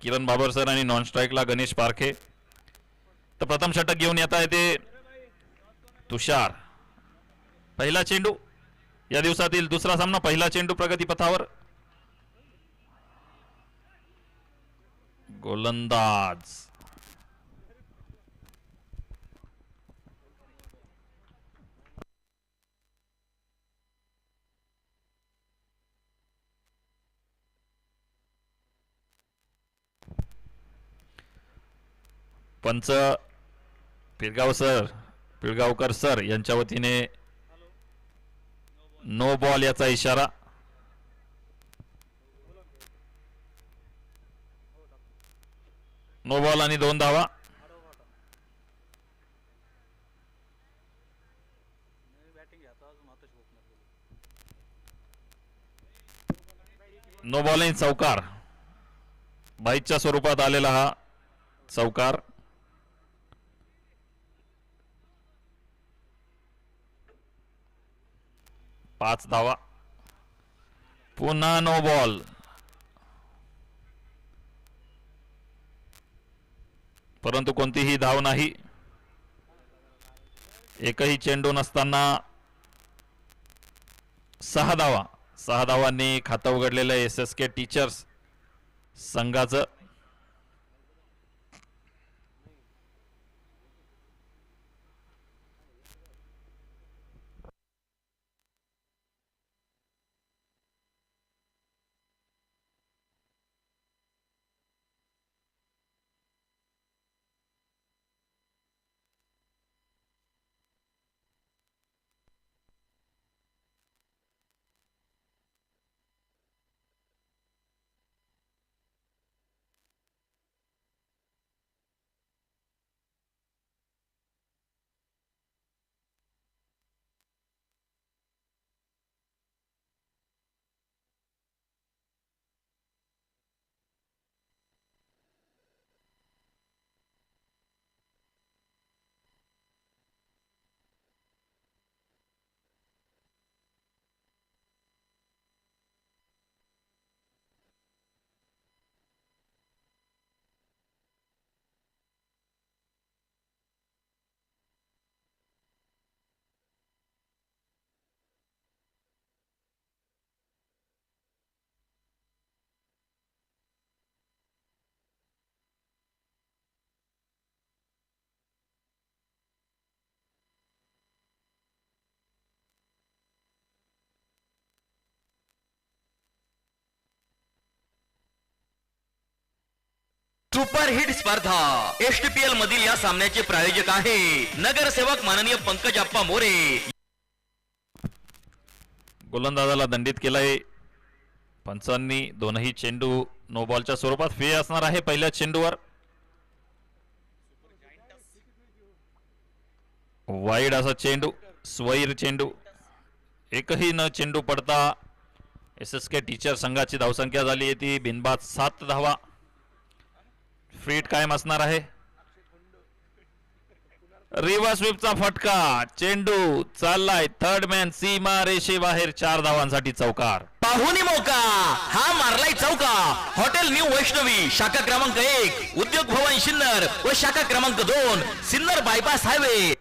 किरण Babar sir आणि non स्ट्राईकला Ganesh Parkhe. तर प्रथम षटक घेऊन येता येते तुषार. पहिला चेंडू या दिवसातील दुसरा सामना, पहिला चेंडू प्रगतीपथावर. गोलंदाज पंच पिळगावकर सर यांच्या वतीने नो बॉल याचा इशारा. नो बॉल आणि 2 धावा. नो बॉल आणि चौकार. बाईकच्या स्वरूपात आलेला हा चौकार. पाच धावा. पुन्हा नो बॉल. परंतु कोणतीही धाव नाही. एकही चेंडू नसताना 6 धावा. 6 धावांनी खातं उघडलेलं SSK टीचर्स संघाचं. सुपर हिट स्पर्धा STPL मधील या सामन्याचे प्रायोजक आहे नगरसेवक माननीय पंकज आप्पा मोरे. गोलंदाजाला दंडित केलाय पंचांनी. दोनही चेंडू नो बॉलच्या स्वरूपात. फे असणार आहे पहिल्या चेंडूवर. वाईड असा चेंडू, स्वैर चेंडू. एकही न चेंडू पडता SSK टीचर संघाची धावसंख्या झाली आहे ती बिनबाद 7 धावा. फ्रीट कायम असणार आहे. रिव्हर्स स्वीपचा फटका. चेंडू चाललाय थर्ड मॅन सीमा रेषेबाहेर. 4 धावांसाठी चौकार. पाहुणी मौका. हा मारलाय चौका. हॉटेल न्यू वैष्णवी शाखा क्रमांक 1 उद्योग भवन सिन्नर व शाखा क्रमांक 2 Sinnar bypass highway.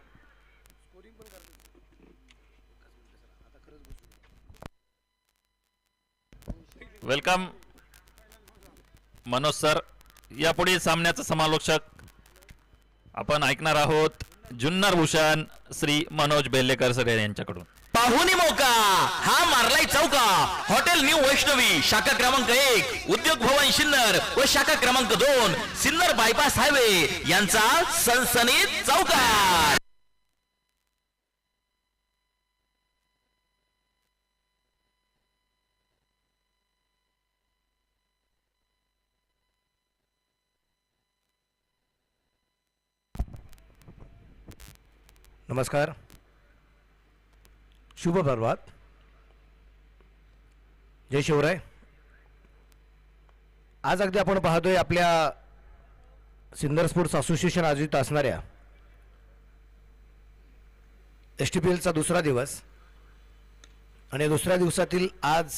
Welcome Manoj sir. यापुढे सामन्याचं समालोचक आपण ऐकणार आहोत जुन्नर भूषण श्री मनोज बेल्लेकर सर यांच्याकडून. पाहुणी मौका. हा मारलाय चौका. हॉटेल न्यू वैष्णवी शाखा क्रमांक 1 उद्योग भवन सिन्नर व शाखा क्रमांक 2 सिन्नर बायपास हायवे यांचा सनसनीत चौकार. नमस्कार, शुभ प्रभात, जय शिवराय. आज अगदी आपण पाहतोय आपल्या सिन्नर स्पोर्ट्स असोसिएशन आयोजित असणाऱ्या STPLचा दुसरा दिवस आणि दुसऱ्या दिवसातील आज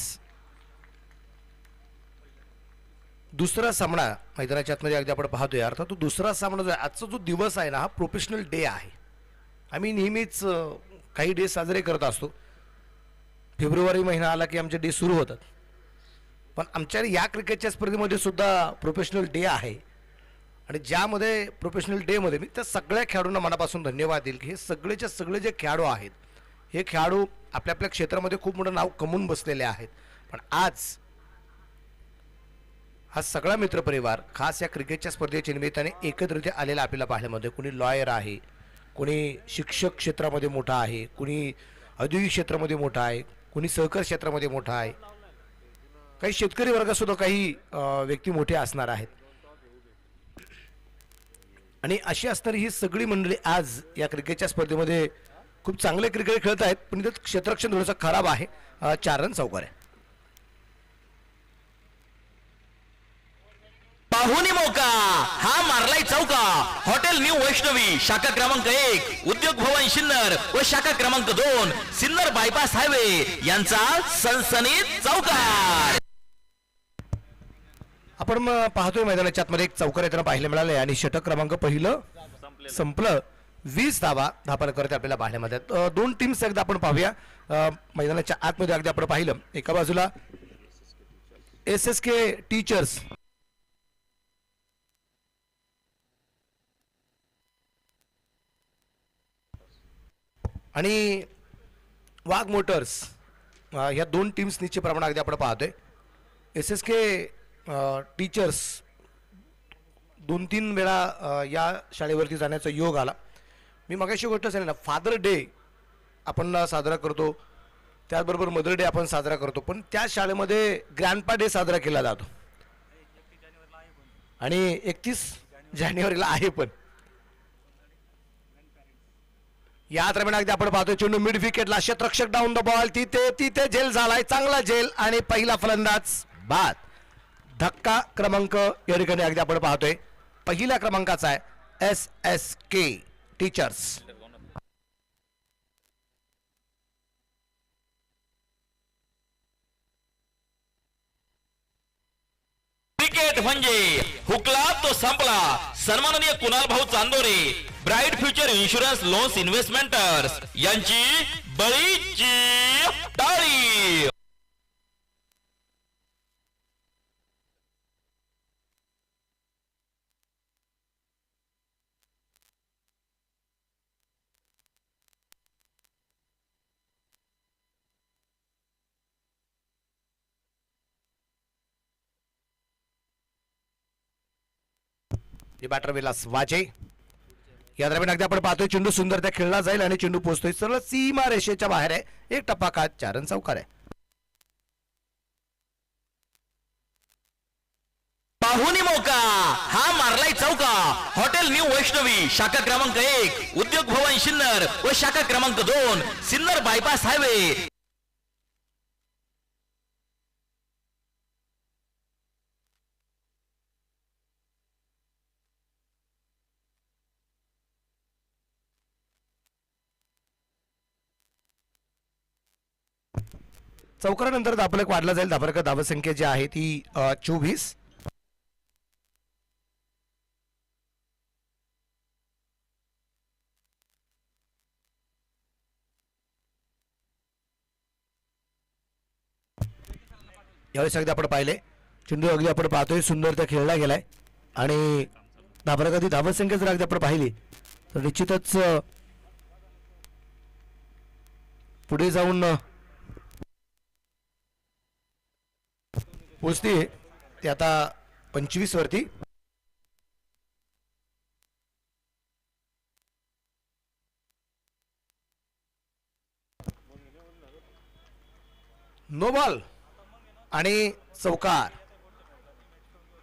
दुसरा सामना मैदानाच्या आतमध्ये अगदी आपण पाहतोय. अर्थात तो दुसरा सामना जो आहे, आजचा जो दिवस आहे ना, हा प्रोफेशनल डे आहे. आम्ही नेहमीच काही डे साजरे करत असतो. फेब्रुवारी महिना आला की आमचे डे सुरू होतात. पण आमच्या या क्रिकेटच्या स्पर्धेमध्ये सुद्धा प्रोफेशनल डे आहे. आणि ज्यामध्ये प्रोफेशनल डेमध्ये मी त्या सगळ्या खेळाडूंना मनापासून धन्यवाद देईल की हे सगळेच्या सगळे जे खेळाडू आहेत, हे खेळाडू आपल्या आपल्या क्षेत्रामध्ये खूप मोठं नाव कमवून बसलेले आहेत. पण आज हा सगळा मित्रपरिवार खास या क्रिकेटच्या स्पर्धेच्या निमित्ताने एकत्रित आलेला आपल्याला पाहिल्यामध्ये कुणी लॉयर आहे, कुणी शिक्षक क्षेत्रामध्ये मोठा आहे, कुणी औद्योगिक क्षेत्रामध्ये मोठा आहे, कुणी सहकार क्षेत्रामध्ये मोठा आहे, काही शेतकरी वर्गासुद्धा काही व्यक्ती मोठे असणार आहेत. आणि अशी असणारी ही सगळी मंडळी आज या क्रिकेटच्या स्पर्धेमध्ये खूप चांगले क्रिकेट खेळत आहेत. पण इथं क्षेत्ररक्षण थोडंसं खराब आहे. 4 रन चौकार आहे. पाहुणी मौका हा मारलाय चौका. हॉटेल न्यू वैष्णवी शाखा क्रमांक 1 उद्योग भवन सिन्नर व शाखा क्रमांक 2 सिन्नर बायपास हायवे यांचा सनसनीत चौकार. आपण पाहतोय मैदानाच्या आतमध्ये एक चौकार येताना पाहायला मिळाले आणि षटक क्रमांक पहिलं संपलं. 20 धावा करते आपल्याला पाहण्यामध्ये. 2 टीम्स एकदा आपण पाहूया. मैदानाच्या आतमध्ये अगदी आपण पाहिलं एका बाजूला SSK टीचर्स आणि वाघ मोटर्स ह्या 2 टीम्स निश्चित प्रमाणात अगदी आपण पाहतोय. SSK टीचर्स 2-3 वेळा या शाळेवरती जाण्याचा योग आला. मी मगाशी गोष्ट सांगितली ना, फादर डे आपण साजरा करतो, त्याचबरोबर मदर डे आपण साजरा करतो, पण त्या शाळेमध्ये ग्रँडपा डे साजरा केला जातो आणि 31 जानेवारीला आहे. पण या दरम्यान अगदी आपण पाहतोय चेंडू मिड विकेटला, क्षेत्ररक्षक डाऊन द बॉल, तिथे झेल झालाय, चांगला झेल आणि पहिला फलंदाज बाद. धक्का क्रमांक या ठिकाणी अगदी आपण पाहतोय पहिल्या क्रमांकाचा आहे SSK टीचर्स. क्रिकेट म्हणजे हुकला तो संपला. सन्माननीय कुणाल भाऊ Chandore, bright future insurance loans investments यांची बळीची टाळी. बॅटर विलास वाजे. या दरम्यान अगदी आपण पाहतोय चेंडू सुंदर त्या खेळला जाईल आणि चेंडू पोहोचतोय सरळ सीमा रेषेच्या बाहेर आहे. एक टप्पा खात 4 रन चौकार आहे. पाहुणी मौका हा मारलाय चौका. हॉटेल न्यू वैष्णवी शाखा क्रमांक 1 उद्योग भवन सिन्नर व शाखा क्रमांक 2 सिन्नर बायपास हायवे. चौकारानंतर धापलक वाढला जाईल. धापलक धावसंख्या जी आहे ती 24. यावेळेस अगदी आपण पाहिले चेंडू अगदी आपण पाहतोय सुंदर त्या खेळला गेलाय आणि धापलकाची धावसंख्या जर अगदी आपण पाहिली तर निश्चितच पुढे जाऊन पोचते. ते आता 25 वरती. नो बॉल आणि चौकार.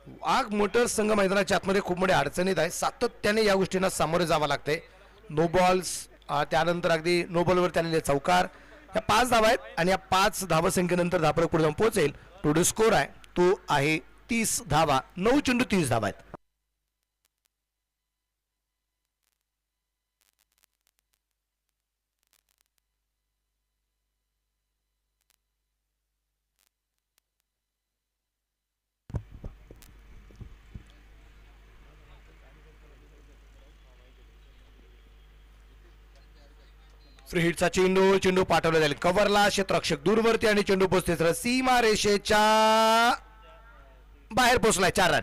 वाघ मोटर्स संघ मैदानाच्या आतमध्ये खूप मोठ्या अडचणीत आहे. सातत्याने या गोष्टींना सामोरे जावं लागतंय. नो बॉल्स, त्यानंतर अगदी नो बॉलवर आलेले चौकार. या 5 धावा आहेत आणि या 5 धावसंख्येनंतर धापरक पुढे जाऊन पोहोचेल. टोटल स्कोर आहे तो आहे 30 धावा. 9 चेंडू 30 धावा आहेत. फ्री हिटचा चेंडू चेंडू पाठवला जाईल कव्हरला, क्षेत्ररक्षक दूरवरती आणि चेंडू पोहोचते सीमा रेषेच्या बाहेर पोहोचलाय. 4 रन.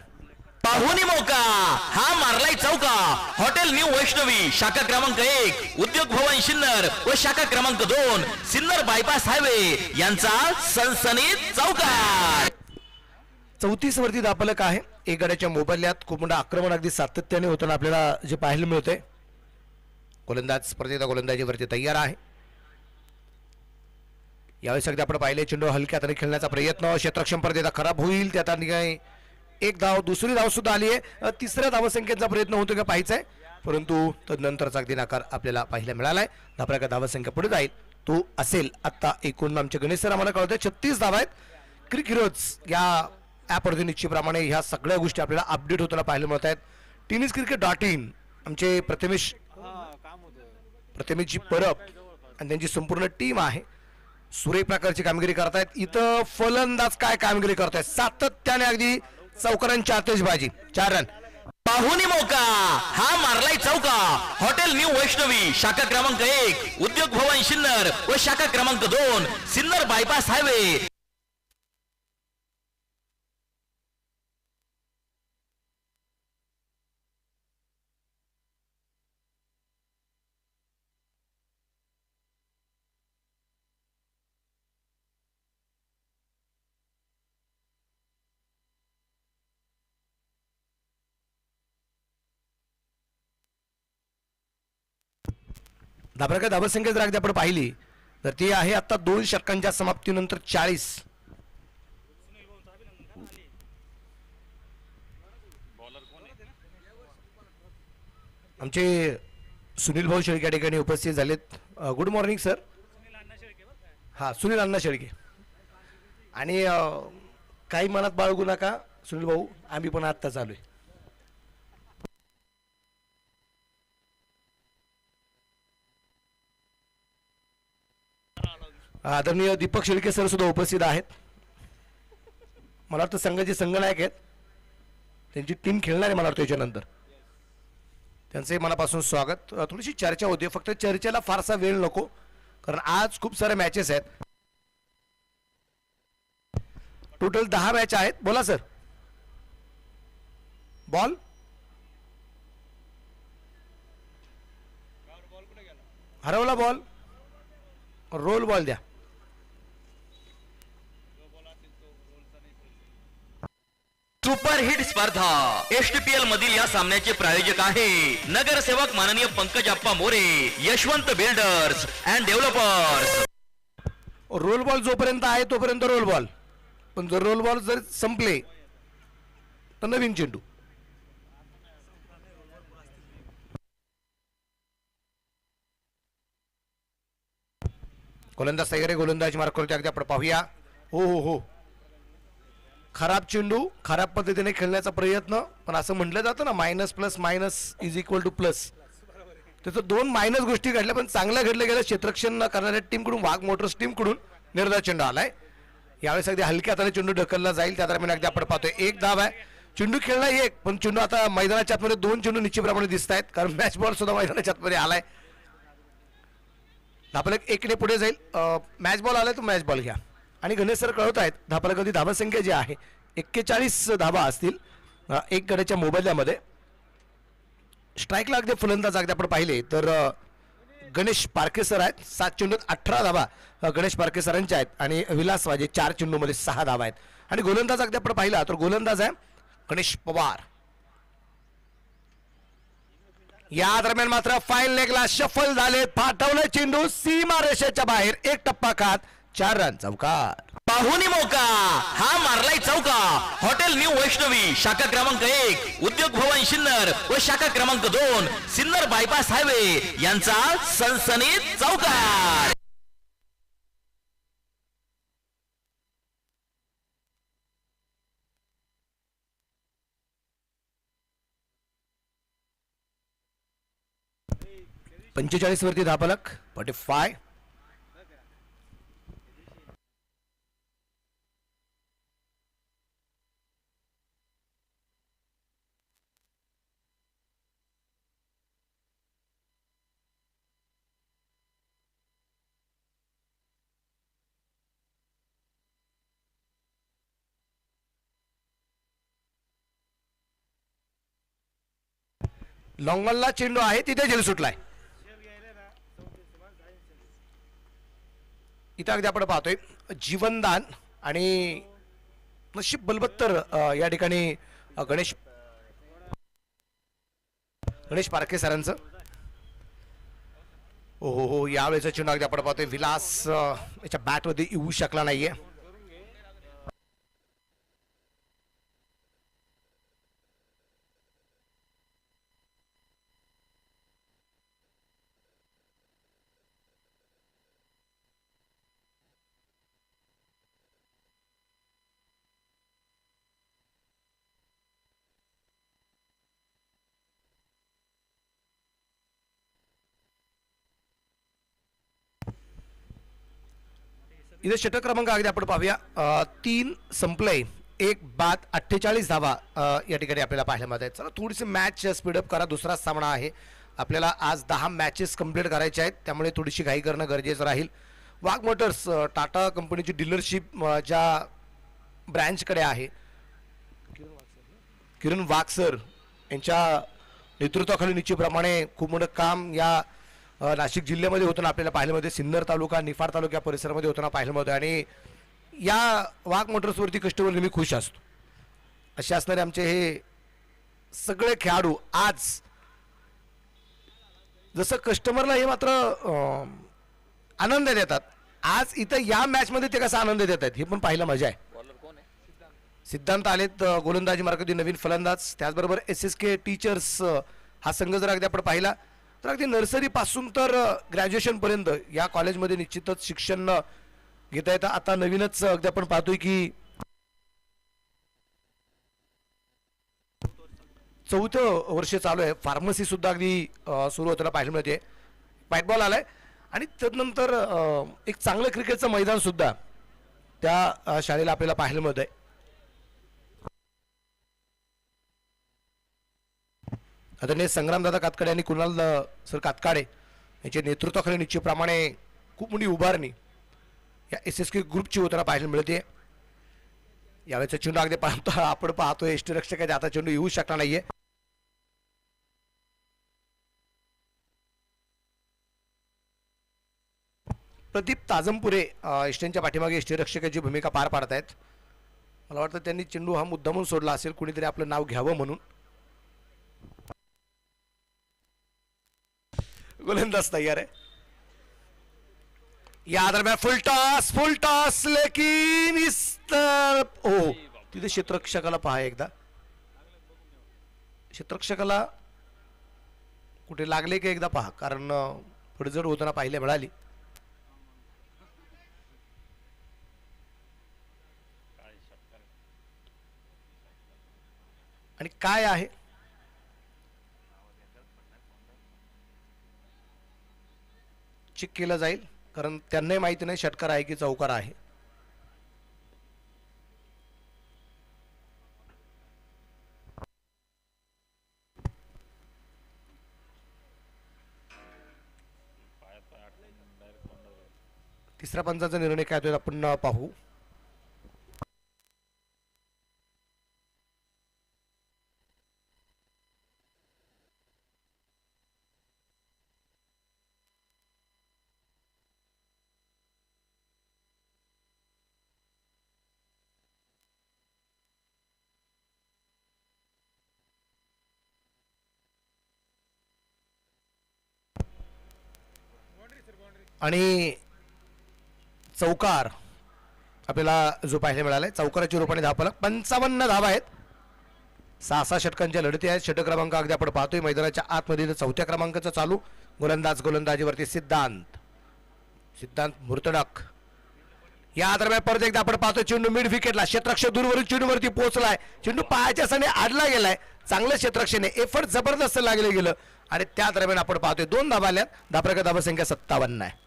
पाहुणी मौका हा मारलाय चौका. हॉटेल न्यू वैष्णवी शाखा क्रमांक 1 उद्योग भवन सिन्नर व शाखा क्रमांक 2 सिन्नर बायपास हायवे यांचा सनसनीत चौकार. 34 वरती दापलक आहे. एक गड्याच्या मोबदल्यात खूप मोठं आक्रमण अगदी सातत्याने होताना आपल्याला जे पाहायला मिळतंय. गोलंदाज स्पर्धेचा गोलंदाजीवरती तयार आहे. यावेळेस अगदी आपण पाहिले चेंडू हलक्या हाताने खेळण्याचा प्रयत्न, क्षेत्ररक्षण स्पर्धेचा खराब होईल. त्या ठिकाणी एक धाव, दुसरी धाव सुद्धा आली आहे. तिसऱ्या धावसंख्येचा प्रयत्न होतो का पाहायचा आहे, परंतु तदनंतरचा अगदी नकार आपल्याला पाहायला मिळालाय. धापल्याका धावसंख्या पुढे जाईल तो असेल आता एकूण आमचे गणेश सर आम्हाला कळतंय 36 धावा आहेत. क्रिक हिरोज या ॲपवरती निश्चितप्रमाणे ह्या सगळ्या गोष्टी आपल्याला अपडेट होताना पाहायला मिळत आहेत. tenniscricket.in आमचे प्रथमेशजी परब आणि त्यांची संपूर्ण टीम आहे. सुरेख प्रकारची कामगिरी करतायत. इथं फलंदाज काय कामगिरी करतायत, सातत्याने अगदी चौकारांची आतिषबाजी. 4 रन. पाहुणी मौका हा मारलाय चौका. हॉटेल न्यू वैष्णवी शाखा क्रमांक 1 उद्योग भवन सिन्नर व शाखा क्रमांक 2 सिन्नर बायपास हायवे. धाबरका धावसंख्या जर अगदी आपण पाहिली तर ती आहे आता 2 षटकांच्या समाप्तीनंतर 40. आमचे सुनील भाऊ शेळके या ठिकाणी उपस्थित झालेत. Good morning sir. हा, सुनील अण्णा शेळके. आणि काही मनात बाळगू नका सुनील भाऊ, आम्ही पण आत्ता चालू आहे. आदरणीय दीपक शेळके सर सुद्धा उपस्थित आहेत. मला वाटतं संघाचे संघनायक आहेत, त्यांची टीम खेळणार आहे मला वाटतं याच्यानंतर. त्यांचे मनापासून स्वागत. थोडीशी चर्चा होते, फक्त चर्चेला फारसा वेळ नको कारण आज खूप सारे मॅचेस आहेत. टोटल 10 मॅच आहेत. बोला सर. बॉल हरवला, बॉल रोल बॉल द्या. सुपर हिट स्पर्धा एसटीपीएल मधील या सामन्याचे प्रायोजक आहे नगरसेवक माननीय Pankaj Appa More, Yashwant builders and developers. Roll ball जोपर्यंत आहे तोपर्यंत रोल बॉल, पण जर रोल बॉल जर संपले तर नवीन चेंडू. गोलंदाज तयार आहे. गोलंदाज मार्क करते अगदी आपण पाहूया. हो हो हो, खराब चेंडू, खराब पद्धतीने खेळण्याचा प्रयत्न. पण असं म्हटलं जातं ना, minus plus minus is equal two plus. त्याचं 2 मायनस गोष्टी घडल्या, पण चांगल्या घडल्या गेल्या. क्षेत्ररक्षण करणाऱ्या टीमकडून, वाघ मोटर्स टीमकडून निर्धार चेंडू आलाय. यावेळेस अगदी हलक्या हाताने चेंडू ढकलला जाईल. त्या दरम्यान अगदी आपण पाहतोय 1 धाव आहे. चेंडू खेळला 1, पण चेंडू आता मैदानाच्या आतमध्ये 2 चेंडू निश्चितप्रमाणे दिसत आहेत, कारण मॅच बॉल सुद्धा मैदानाच्या आतमध्ये आलाय. धापलक 1 पुढे जाईल. मॅच बॉल आलाय तर मॅच बॉल घ्या. आणि गणेश सर कळवत आहेत धापलक धावा संख्या जी आहे 41 धावा असतील एक गड्याच्या मोबदल्यामध्ये. स्ट्राईकला अगदी फलंदाज अगदी आपण पाहिले तर गणेश पारखे सर आहेत. 7 चेंडूत 18 धावा गणेश पारखे सरांच्या आहेत. आणि विलास वाजे 4 चेंडूमध्ये 6 धावा आहेत. आणि गोलंदाज अगदी आपण पाहिला तर गोलंदाज आहे गणेश पवार. या दरम्यान मात्र फाईल लेगला शफल झाले. पाठवलं चेंडू सीमा रेषेच्या बाहेर. 1 टप्पा खात 4 रन. चौकार. पाहुणी मौका हा मारलाय चौका. हॉटेल न्यू वैष्णवी शाखा क्रमांक 1 उद्योग भवन सिन्नर व शाखा क्रमांक 2 सिन्नर बायपास हायवे यांचा सनसनीत चौकार. पंचेचाळीस वरती धापलक 45. लॉंगॉनला चेंडू आहे तिथे झेल सुटलाय. इथं अगदी आपण पाहतोय जीवनदान आणि नशीब बलबत्तर या ठिकाणी गणेश गणेश पारखे सरांचं. हो हो हो, यावेळेचा चेंडू अगदी आपण पाहतोय विलास याच्या बॅटमध्ये येऊ शकला नाहीये. इथे षटक क्रमांक अगदी आपण पाहूया 3 संपलंय, 1 बाद 48 धावा या ठिकाणी आपल्याला पाहायला मिळत आहेत. चला थोडीशी मॅच स्पीडअप करा. दुसरा सामना आहे आपल्याला. आज 10 मॅचेस कंप्लीट करायच्या आहेत, त्यामुळे थोडीशी घाई करणं गरजेचं राहील. वाघ मोटर्स टाटा कंपनीची डीलरशिप ज्या ब्रँचकडे आहे, किरण वाघ सर यांच्या नेतृत्वाखाली निश्चितप्रमाणे खूप मोठं काम या नाशिक जिल्ह्यामध्ये होताना आपल्याला पाहायला मिळते. सिन्नर तालुका, निफाड तालुका परिसरामध्ये होताना पाहायला मिळतं आणि या वाघ मोटर्सवरती कस्टमर नेहमी खुश असतो. असे असणारे आमचे हे सगळे खेळाडू आज जसं कस्टमरला हे मात्र आनंद देतात, आज इथं या मॅचमध्ये ते कसा आनंद देत आहेत हे पण पाहायला मजा आहे. सिद्धांत आलेत गोलंदाजी मार्गावरती नवीन फलंदाज. त्याचबरोबर SSK टीचर्स हा संघ जर अगदी आपण पाहिला तर अगदी नर्सरी पासून तर ग्रॅज्युएशन पर्यंत या कॉलेजमध्ये निश्चितच शिक्षण घेता येतं. आता नवीनच अगदी आपण पाहतोय की 4थं वर्ष चालू आहे. फार्मसी सुद्धा अगदी सुरू होताना पाहायला मिळते. व्हाईट बॉल आलाय आणि त्यानंतर एक चांगलं क्रिकेटचं मैदान सुद्धा त्या शाळेला आपल्याला पाहायला मिळत आहे. आदरणीय संग्रामदादा कातकाडे आणि कुणाल सर कातकाडे यांच्या नेतृत्वाखाली निश्चितप्रमाणे खूप मोठी उभारणी या SSK ग्रुपची होताना पाहायला मिळते. यावेळेचा चेंडू अगदी आपण पाहतोय यष्टीरक्षकाच्या आता चेंडू येऊ शकला नाहीये. प्रदीप ताजमपुरे इष्टांच्या पाठीमागे यष्टीरक्षकाची भूमिका पार पाडत आहेत. मला वाटतं त्यांनी चेंडू हा मुद्दामून सोडला असेल, कुणीतरी आपलं नाव घ्यावं म्हणून. गोलंदाज तयार आहे. या दरम्यान फुल टॉस लेकिन ओ तिथे क्षेत्ररक्षकाला पहा एकदा. क्षेत्ररक्षकाला कुठे लागले की एकदा पहा, कारण फडजड होताना पाहिल्या मिळाली. आणि काय आहे चेक केलं जाईल, कारण त्यांनाही माहिती नाही षटकार आहे की चौकार आहे. तिसऱ्या पंचाचा निर्णय काय तो आपण पाहू. आणि चौकार आपल्याला जो पाहायला मिळालाय, चौकाराच्या रूपाने धावफलक 55 धावा आहेत. 6 षटकांच्या लढती आहेत. षटक क्रमांक अगदी आपण पाहतोय मैदानाच्या आतमध्ये 4थ्या क्रमांकाचा चालू. गोलंदाजीवरती सिद्धांत मुर्तडक. या दरम्यान परत एकदा आपण पाहतोय चेंडू मिड विकेटला, क्षेत्ररक्षक दूरवरून चेंडूवरती पोहोचलाय. चेंडू पायाच्या सने आडला गेलाय. चांगलं क्षेत्ररक्षण आहे, एफर्ट जबरदस्त लागलं गेलं आणि त्या दरम्यान आपण पाहतोय 2 धावा आल्यात. धापरका धावा संख्या 57 आहे.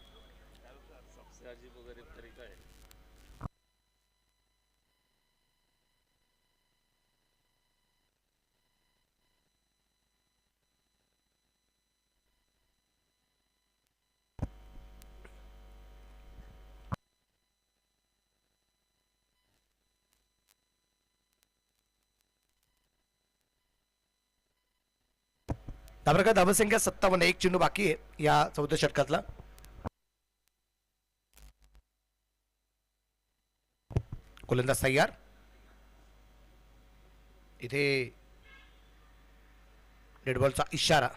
धाबरकर धावसंख्या 57, एक चेंडू बाकी आहे या चौथ्या षटकातला. गोलंदाज तयार. इथे डेड बॉलचा इशारा.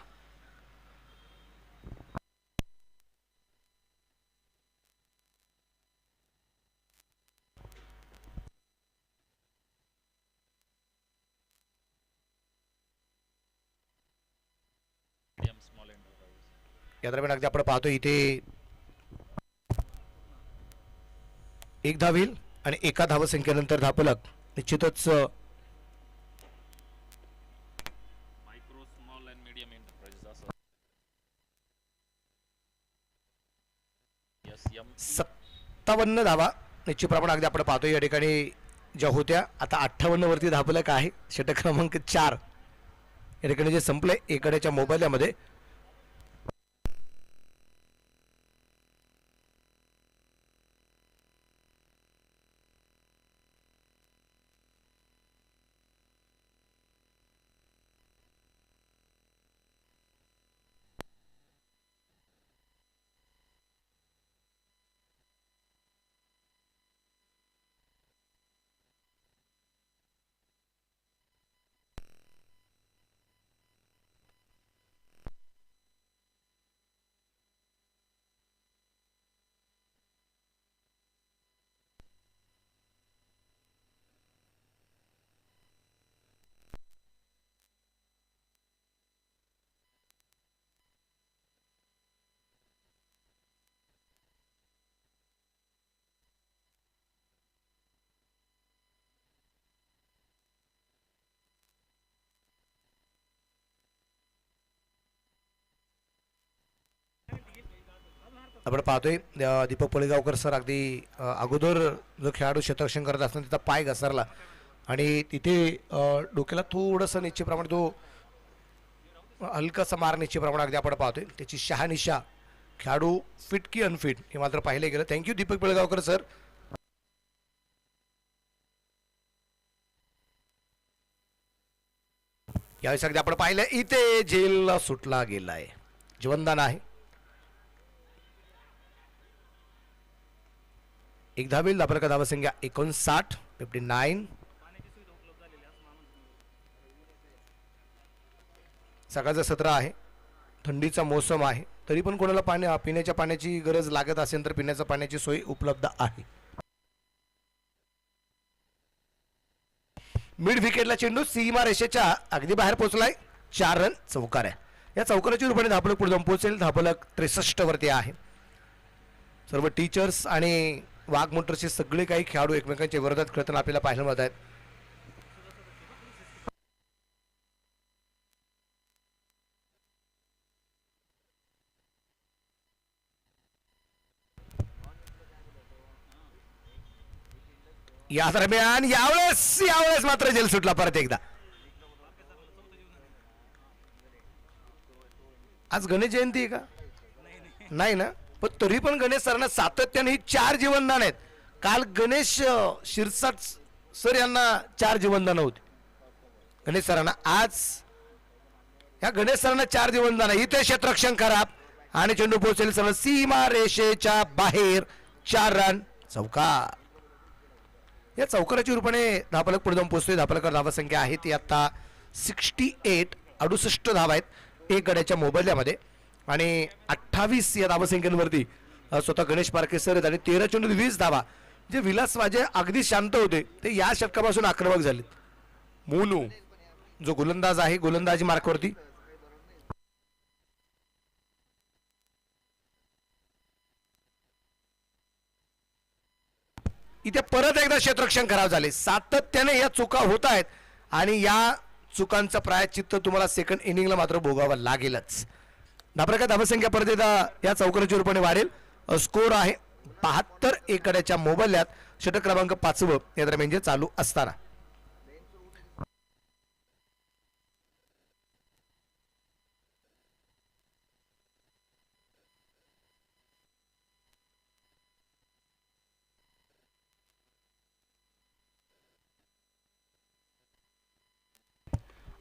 या दरम्यान अगदी आपण पाहतो इथे एक धाव येईल आणि एका धावसंख्येनंतर धापलक निश्चितच micro small and medium enterprises असं 57 धावा निश्चितप्रमाणे अगदी आपण पाहतो या ठिकाणी ज्या होत्या आता 58 वरती धापलक आहे. षटक क्रमांक 4 या ठिकाणी जे संपले एकड्याच्या मोबाईलमध्ये. आपण पाहतोय दीपक पळेगावकर सर अगदी अगोदर जो खेळाडू क्षेत्ररक्षण करत असताना त्याचा पाय घसरला आणि तिथे डोक्याला थोडंसं निश्चितप्रमाणे तो हलकासा मार निश्चितप्रमाणे अगदी आपण पाहतोय. त्याची शहानिशा खेळाडू फिट की अनफिट हे मात्र पाहिले गेलं. Thank you Deepak Palegaonkar sir. यावेळेस अगदी आपण पाहिलं इथे झेल सुटला गेलाय. जीवनदान आहे. एक धावेल धापलक धावसंख्या 59. सकाळचं सत्र आहे. थंडीचा मोसम आहे तरी पण कोणाला पिण्याच्या पाण्याची गरज लागत असेल तर पिण्याच्या पाण्याची सोय उपलब्ध आहे. मिड विकेटला चेंडू सीमा रेषेच्या अगदी बाहेर पोहोचलाय. 4 रन चौकार आहे. या चौकाराच्या रूपाने धापलक पुढे जाऊन पोहोचेल. धापलक 63 वरती आहे. सर्व टीचर्स आणि वाघमोटरचे सगळे काही खेळाडू एकमेकांच्या विरोधात खेळताना आपल्याला पाहायला मिळत आहेत. या दरम्यान यावेळेस मात्र जेल सुटला परत एकदा. आज गणेश जयंती आहे का? नाही ना. पण तरी पण गणेश सरांना सातत्याने ही 4 जीवनदान आहेत. काल गणेश शिरसाट सर यांना 4 जीवनदान होती गणेश सरांना. आज या गणेश सरांना 4 जीवनदान. इथे क्षेत्ररक्षण खराब आणि चेंडू पोहोचेल सरळ सीमा रेषेच्या बाहेर. 4 रन चौकार. या चौकाराच्या रूपाने धापलक पुढे जाऊन पोहोचतोय. धापलकर धावसंख्या आहे ती आता 68 धावा आहेत एक गड्याच्या मोबाईलमध्ये आणि 28 या धावसंख्येवरती स्वतः गणेश पारखे सर आहेत आणि 13 चेंडू 20 धावा. जे विलास वाजे अगदी शांत होते ते या षटकापासून आक्रमक झालेत. मोनू जो गोलंदाज आहे गोलंदाजी मार्कवरती. इथे परत एकदा क्षेत्ररक्षण खराब झाले. सातत्याने या चुका होत आहेत आणि या चुकांचं प्रायश्चित्त तुम्हाला सेकंड इनिंगला मात्र भोगावं लागेलच. धापलक धावसंख्या परत एकदा या चौकाराच्या रूपाने वाढेल. स्कोर आहे 72 एक गड्याच्या मोबाईल्यात. षटक क्रमांक 5 या दरम्यान जे चालू असताना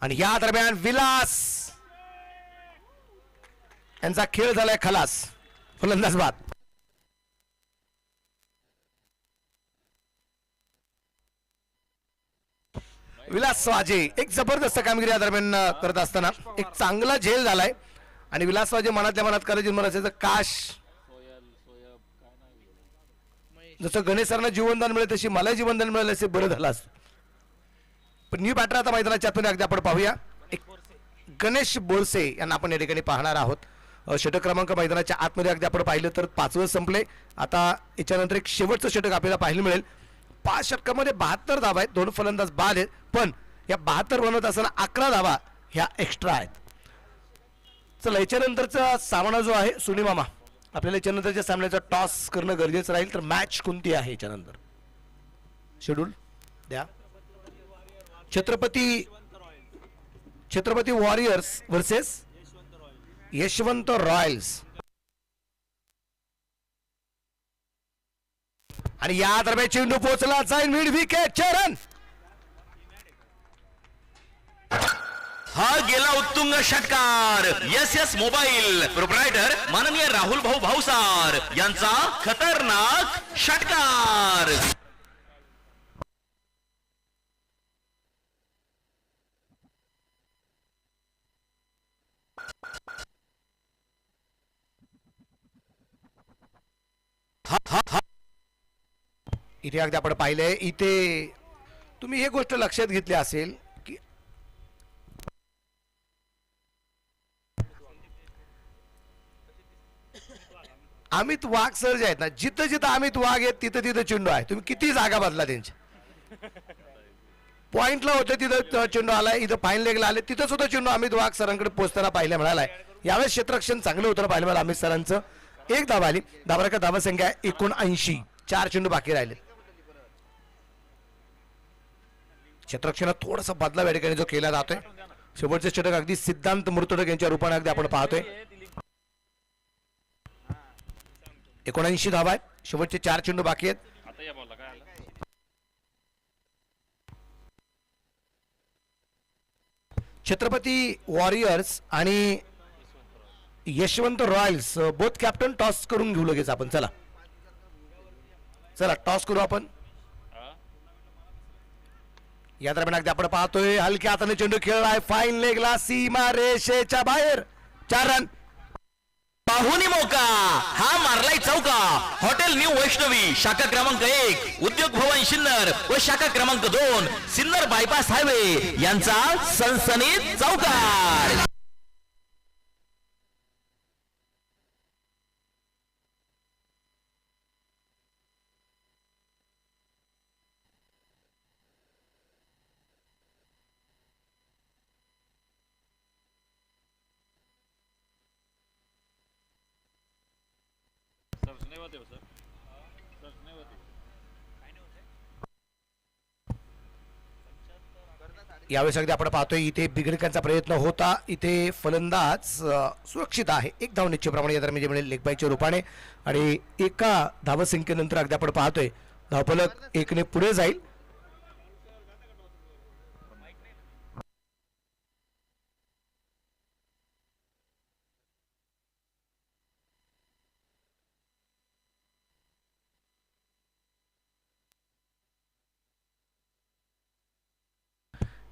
आणि या दरम्यान विलास यांचा खेळ झालाय खलास. फलंदाज बाद. विलास वाजे एक जबरदस्त कामगिरी या दरम्यान करत असताना एक चांगला झेल झालाय आणि विलास वाजे मनातल्या मनात करायची मन असेल तर काश जसं गणेश सरांना जीवनदान मिळेल तशी मला जीवनदान मिळेल असे बरं झालं असतं. पण न्यू बॅटर आता मैदानाच्या आतमध्ये अगदी आपण पाहूया. एक गणेश बोरसे यांना आपण या ठिकाणी पाहणार आहोत. षटक क्रमांक मैदानाच्या आतमध्ये अगदी आपण पाहिलं तर 5वं संपले. आता याच्यानंतर एक शेवटचं षटक आपल्याला पाहायला मिळेल. 5 षटकामध्ये 72 धावा आहेत. 2 फलंदाज बाद आहेत. पण या 72 बनवत असताना 11 धावा ह्या एक्स्ट्रा आहेत. चला याच्यानंतरचा सामना जो आहे सुनी मामा आपल्याला याच्यानंतरच्या सामन्याचा टॉस करणं गरजेचं राहील. तर मॅच कोणती आहे याच्यानंतर शेड्यूल द्या. Chhatrapati warriors versus Yashwant Royals. आणि या दरम्यान चेंडू पोहोचला जाईल मिड विकेट चरण. हा गेला उत्तुंग षटकार. एस मोबाईल प्रोप्रायटर माननीय राहुल भाऊ भाऊसार यांचा खतरनाक षटकार. इथे अगदी आपण पाहिलंय. इथे तुम्ही एक गोष्ट लक्षात घेतली असेल की अमित वाघ सर जे आहेत ना जिथं जिथं अमित वाघ आहेत तिथं तिथं चेंडू आहे. तुम्ही किती जागा बदला त्यांच्या पॉइंटला होते तिथं चेंडू आलाय. इथं फाईन लेगला आले तिथं सुद्धा चेंडू अमित वाघ सरांकडे पोहोचताना पाहायला मिळालाय. यावेळेस क्षेत्ररक्षण चांगलं होतं पाहायला मिळालं अमित सरांचं. एक धावा आली. धावा धावा संख्या 79. 4 चेंडू बाकी राहिले. क्षेत्ररक्षणात थोडासा बदलाव या ठिकाणी जो केला जातोय. शेवटचे षटक अगदी सिद्धांत मुर्तडक यांच्या रूपाने अगदी आपण पाहतोय. 79 धावा आहेत. शेवटचे 4 चेंडू बाकी आहेत. छत्रपती वॉरियर्स आणि Yashwant Royals both captain toss करून घेऊ लगेच आपण. चला टॉस करू आपण. या दरम्यान अगदी आपण पाहतोय हलक्या हाताने चेंडू खेळलाय. फाईन लेगला सीमा रेषेच्या बाहेर. 4 रन. पाहुणी मौका. हा मारलाय चौका. हॉटेल न्यू वैष्णवी शाखा क्रमांक 1 उद्योग भवन सिन्नर व शाखा क्रमांक 2 सिन्नर बायपास हायवे यांचा सनसनीत चौकार. यावेळेस अगदी आपण पाहतोय इथे बिघडण्याचा प्रयत्न होता. इथे फलंदाज सुरक्षित आहे. 1 धाव निश्चितप्रमाणे या दरम्यान मिळेल लेगबाईच्या रूपाने. आणि एका धावसंख्येनंतर अगदी आपण पाहतोय धावफलक 1 ने पुढे जाईल.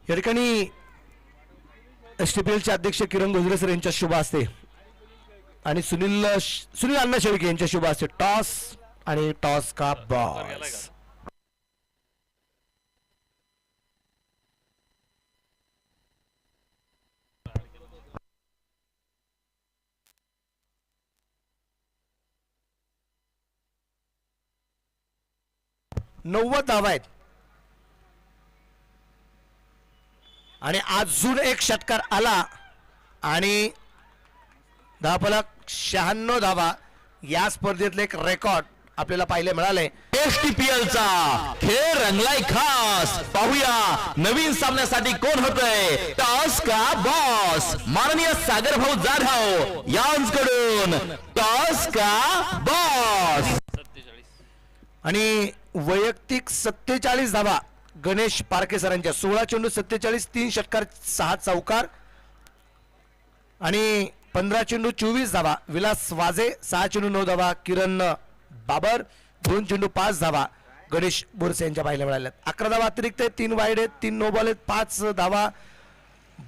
या ठिकाणी एसटीपीएलचे अध्यक्ष किरण गोजरे सर यांच्या शुभ हस्ते आणि सुनील अण्णा शेळके यांच्या शुभ हस्ते टॉस आणि टॉस का बॉस. नव्वद धावा आहेत आणि अजून एक षटकार आला आणि धावफलक 96 धावा. या स्पर्धेतले एक रेकॉर्ड आपल्याला पाहायला मिळाले. एसटीपीएल चा खेळ रंगलाय खास. पाहूया नवीन सामन्यासाठी कोण होतंय टॉस का बॉस. माननीय सागर भाऊ जाधव यांकडून टॉस का बॉस. आणि वैयक्तिक 47 धावा गणेश पारखे सरांच्या. 16 चेंडू 47, 3 षटकार 6 चौकार आणि 15 चेंडू 24 धावा विलास वाजे, 6 चेंडू 9 धावा किरण बाबर, 2 चेंडू 5 धावा गणेश बोरसे यांच्या पाहिल्या मिळाल्यात. 11 धावा अतिरिक्त आहेत, 3 वाईड आहेत, 3 नो बॉल आहेत, 5 धावा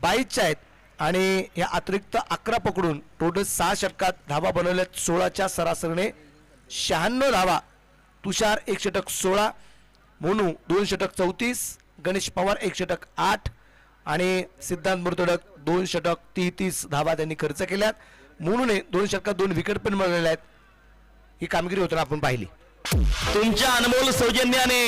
बाईच्या आहेत आणि या अतिरिक्त 11 पकडून टोटल 6 षटकात धावा बनवल्यात 16च्या सरासरीने 96 धावा. तुषार 1 षटक 16, मोनू 2 षटक 34, गणेश पवार 1 षटक 8 आणि सिद्धांत मुर्तडक 2 षटक 33 धावा त्यांनी खर्च केल्यात. मोनूने 2 षटकात 2 विकेट पण मिळवलेल्या आहेत. ही कामगिरी होताना आपण पाहिली. तुमच्या अनमोल सौजन्याने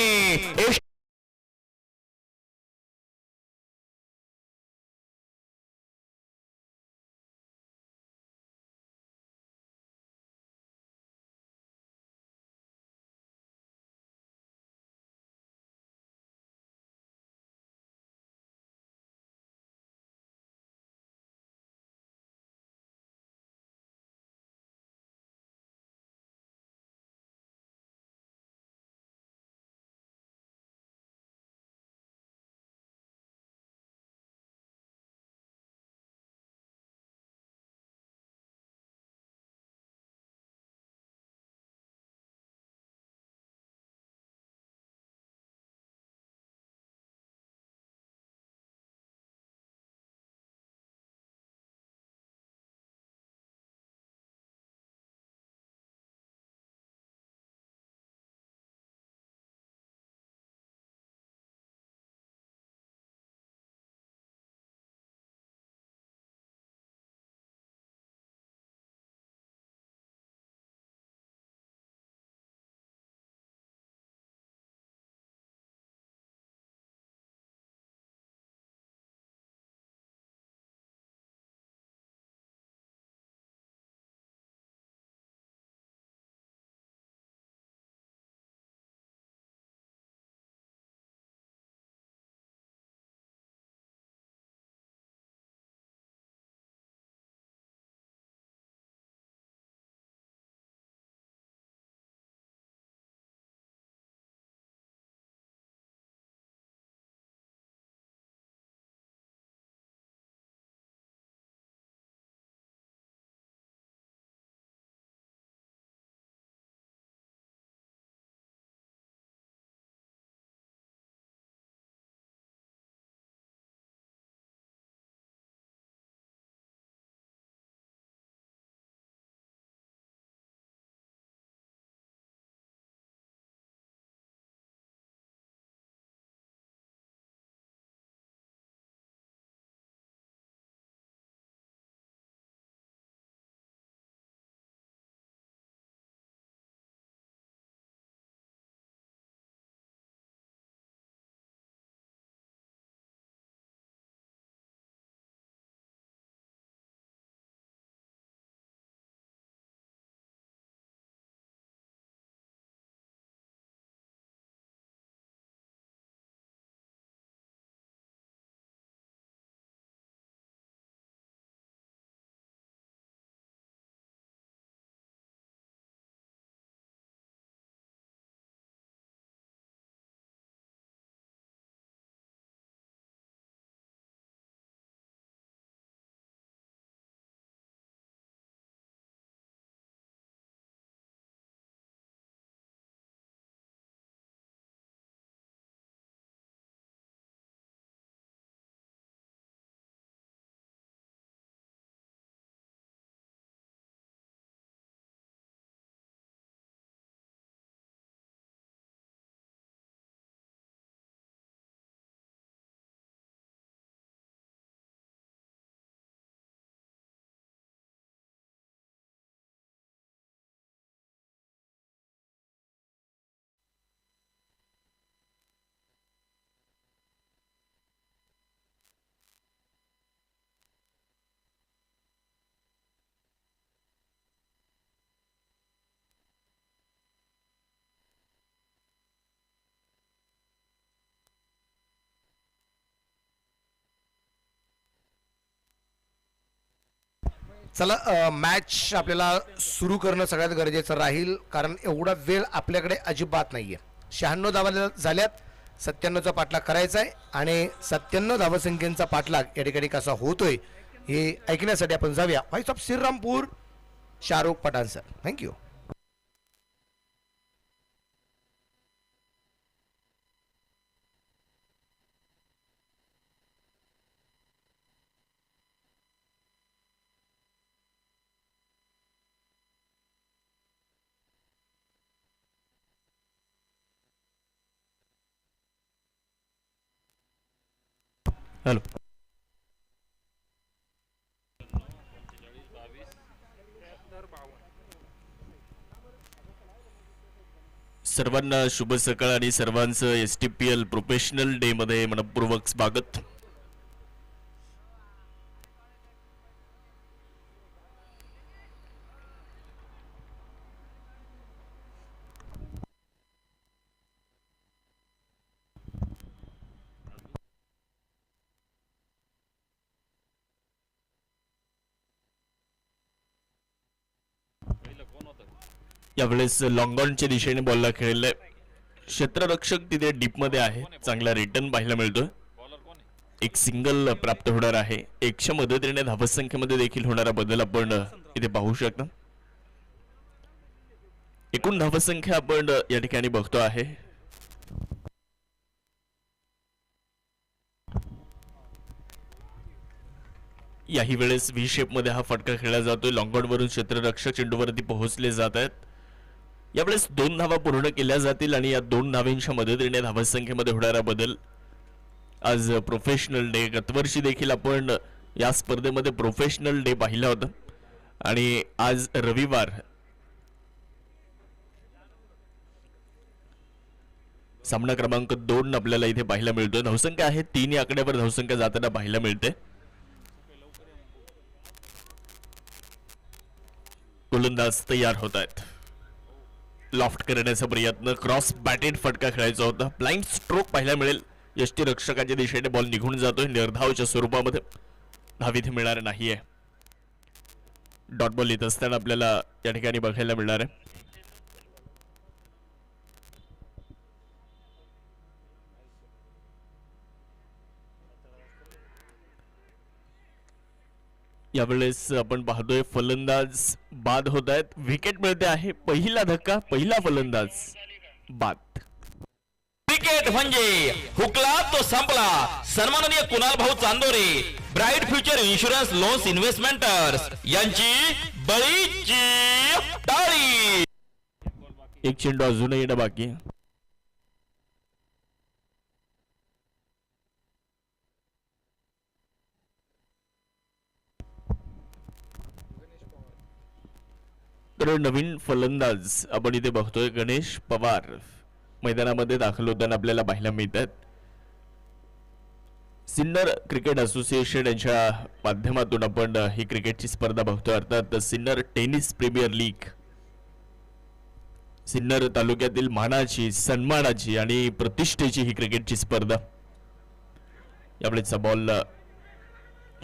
चला मॅच आपल्याला सुरू करणं सगळ्यात गरजेचं राहील, कारण एवढा वेळ आपल्याकडे अजिबात नाहीये. 96 धावा झाल्यात, 97चा पाठलाग करायचा आहे आणि 97 धावसंख्येचा पाठलाग या ठिकाणी कसा होतोय हे ऐकण्यासाठी आपण जाऊया. Voice of Shrirampur, Shahrukh Pathan sir. Thank you. Hello. सर्वांना शुभ सकाळ आणि सर्वांचं STPL प्रोफेशनल डे मध्ये मनपूर्वक स्वागत. यावेळेस लॉंगॉनच्या दिशेने बॉलला खेळले. क्षेत्ररक्षक तिथे डीप मध्ये आहे. चांगला रिटर्न पाहायला मिळतोय. एक सिंगल प्राप्त होणार आहे. 100 मदतीने धावसंख्येमध्ये देखील होणारा बदल आपण इथे पाहू शकता. एकूण धावसंख्या आपण या ठिकाणी बघतो आहे. याही वेळेस व्ही शेप मध्ये हा फटका खेळला जातोय. लॉंगॉन वरून क्षेत्ररक्षक चेंडूवरती पोहोचले जात आहेत. यावेळेस 2 धावा पूर्ण केल्या जातील आणि या 2 धावांच्या मदतीने धावसंख्येमध्ये होणारा बदल. आज प्रोफेशनल डे. गतवर्षी देखील आपण या स्पर्धेमध्ये प्रोफेशनल डे पाहिला होता आणि आज रविवार. सामना क्रमांक 2 आपल्याला इथे पाहायला मिळतोय. धावसंख्या आहे 3 या आकड्यावर धावसंख्या जाताना पाहायला मिळते. गोलंदाज तयार होत आहेत. लॉफ्ट करण्याचा प्रयत्न. क्रॉस बॅटेड फटका खेळायचा होता. ब्लाइंड स्ट्रोक पाहायला मिळेल. यष्टीरक्षकाच्या दिशेने बॉल निघून जातोय. निर्धावच्या स्वरूपामध्ये धाव इथे मिळणार नाहीये. डॉट बॉल येत असताना आपल्याला या ठिकाणी बघायला मिळणार आहे. यावेळेस आपण पाहतोय फलंदाज बाद होत आहेत. विकेट मिळते आहे. पहिला धक्का. पहिला फलंदाज बाद. क्रिकेट म्हणजे हुकला तो संपला. सन्माननीय कुणाल भाऊ Chandore, bright future insurance loans investments यांची बळीची टाळी. एक चेंडू अजूनही येणं बाकी आहे. तर नवीन फलंदाज आपण इथे बघतोय. गणेश पवार मैदानामध्ये दाखल होताना आपल्याला पाहायला मिळतात. सिन्नर क्रिकेट असोसिएशन यांच्या माध्यमातून आपण ही क्रिकेटची स्पर्धा बघतोय. अर्थात Sinnar tennis premier league. Sinnar तालुक्यातील मानाची, सन्मानाची आणि प्रतिष्ठेची ही क्रिकेटची स्पर्धा. यावेळेचा बॉल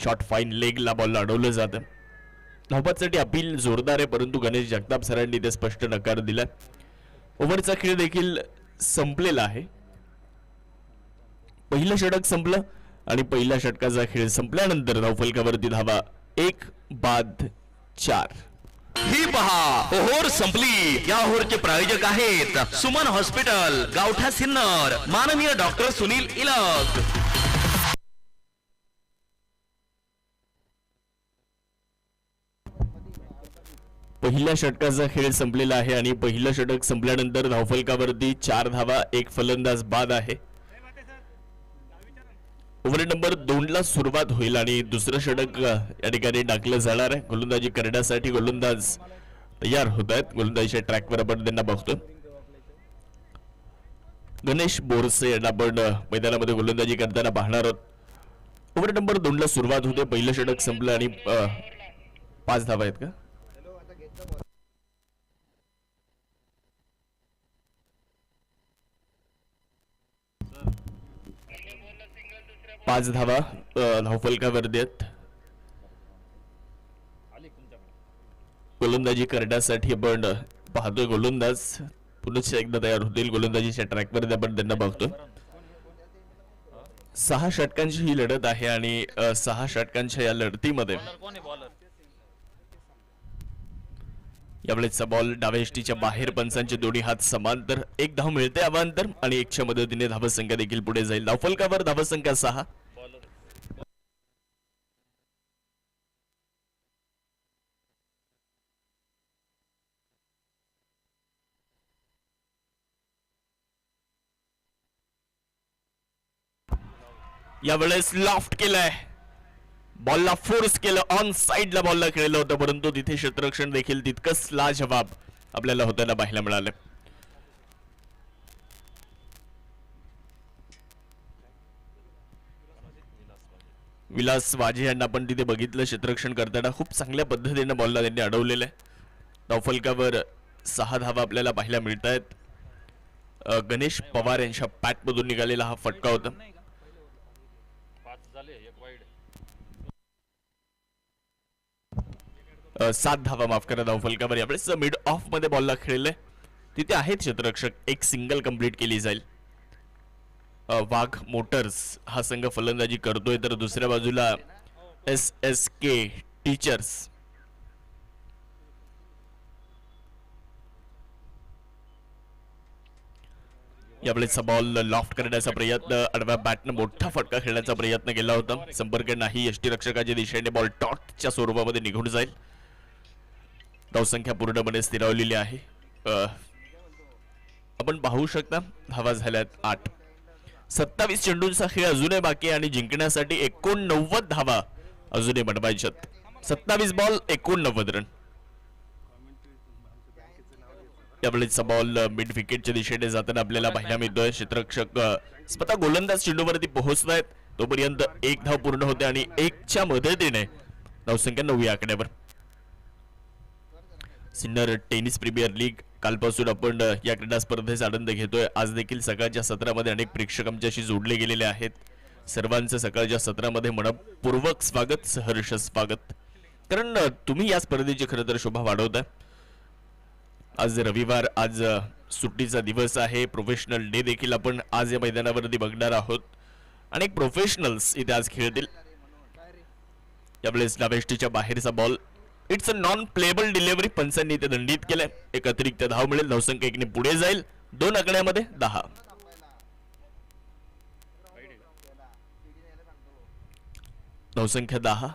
शॉर्ट फाईन लेगला बॉलला अडवलं जातं. धावपासाठी अपील जोरदार आहे परंतु गणेश जगताप सरांनी ते स्पष्ट नकार दिला. ओव्हरचा खेळ देखील संपलेला आहे. पहिलं षटक संपलं आणि पहिल्या षटकाचा खेळ संपल्यानंतर धावफलकावरती धावा 1 बाद 4. ही पहा ओहोर संपली. या ओहोरचे प्रायोजक आहेत सुमन हॉस्पिटल, गावठा सिन्नर, माननीय डॉक्टर सुनील इलक. पहिल्या षटकाचा खेळ संपलेला आहे आणि पहिलं षटक संपल्यानंतर धावफलकावरती 4 धावा, 1 फलंदाज बाद आहे. ओव्हर नंबर 2 ला सुरुवात होईल आणि दुसरं षटक या ठिकाणी टाकलं जाणार आहे. गोलंदाजी करण्यासाठी गोलंदाज तयार होत आहेत. गोलंदाजीच्या ट्रॅकवर आपण त्यांना बघतो. गणेश बोरसे यांना आपण मैदानामध्ये गोलंदाजी करताना पाहणार आहोत. ओव्हर नंबर 2 ला सुरुवात होते. पहिलं षटक संपलं आणि 5 धावा आहेत का? 5 धावा धावफलकावरती आहेत. गोलंदाजी करण्यासाठी आपण पाहतोय. गोलंदाज पुन्हा एकदा तयार होतील. गोलंदाजीच्या ट्रॅकवर आपण त्यांना बघतो. 6 षटकांची ही लढत आहे आणि 6 षटकांच्या या लढतीमध्ये यावेळेचा बॉल डावेष्टीच्या बाहेर, पंचांचे दोन्ही हात समांतर, एक धाव मिळते अवांतर आणि एकच्या मदतीने धावसंख्या देखील पुढे जाईल. धावफलकावर धावसंख्या 6. यावेळेस लॉफ्ट केलाय, बॉलला फोर्स केलं, ऑन साइडला बॉलला खेळलं होतं, परंतु तिथे क्षेत्ररक्षण देखील तितकंच लाजवाब आपल्याला होताना पाहायला मिळालं. विलास वाजे यांना आपण तिथे बघितलं क्षेत्ररक्षण करताना, खूप चांगल्या पद्धतीने बॉलला त्यांनी अडवलेलं आहे. धावफलकावर 6 धावा आपल्याला पाहायला मिळत आहेत. गणेश पवार यांच्या पॅटमधून निघालेला हा फटका होता. 7 धावा माफ करा धावफलकावर. यावेळेस मिड ऑफ मध्ये बॉलला खेळले, तिथे आहेत क्षेत्ररक्षक, एक सिंगल कंप्लीट केली जाईल. वाघ मोटर्स हा संघ फलंदाजी करतोय, तर दुसऱ्या बाजूला SSK टीचर्स यावेळेस बॉल लॉफ्ट करण्याचा प्रयत्न, आडव्या बॅटनं मोठा फटका खेळण्याचा प्रयत्न केला होता, संपर्क नाही. यष्टीरक्षकाच्या दिशेने बॉल टॉटच्या स्वरूपामध्ये निघून जाईल. धावसंख्या पूर्णपणे स्थिरावलेली आहे. आपण पाहू शकता धावा झाल्यात 8. 27 चेंडूंचा खेळ अजूनही बाकी आणि जिंकण्यासाठी 89 धावा अजूनही बनवायच्यात. 27 बॉल 89 रन. यावेळेचा बॉल मिड विकेटच्या दिशेने जाताना आपल्याला पाहायला मिळतोय. क्षेत्ररक्षक स्वतः गोलंदाज चेंडूवरती पोहोचतायत, तोपर्यंत 1 धाव पूर्ण होते आणि 1च्या मदतीने धावसंख्या 9 या आकड्यावर. सिन्नर टेनिस प्रीमियर लीग कालपासून आपण या क्रीडा स्पर्धेचा आनंद घेतोय. आज देखील सकाळच्या सत्रामध्ये अनेक प्रेक्षक आमच्याशी जोडले गेलेले आहेत. सर्वांचं सकाळच्या सत्रामध्ये मनपूर्वक स्वागत, सहर्ष स्वागत, कारण तुम्ही या स्पर्धेची खरं तर शोभा वाढवताय. आज रविवार, आज सुट्टीचा दिवस आहे. प्रोफेशनल डे देखील आपण आज या मैदानावरती बघणार आहोत. अनेक प्रोफेशनल्स इथे आज खेळतील. यावेळेस डावेष्टीच्या बाहेरचा ball, it's a non playable delivery, पंचांनी ते दंडित केलंय. एक अतिरिक्त धाव मिळेल, धावसंख्या 1ने पुढे जाईल. 2 आकड्यामध्ये 10. धावसंख्या 10.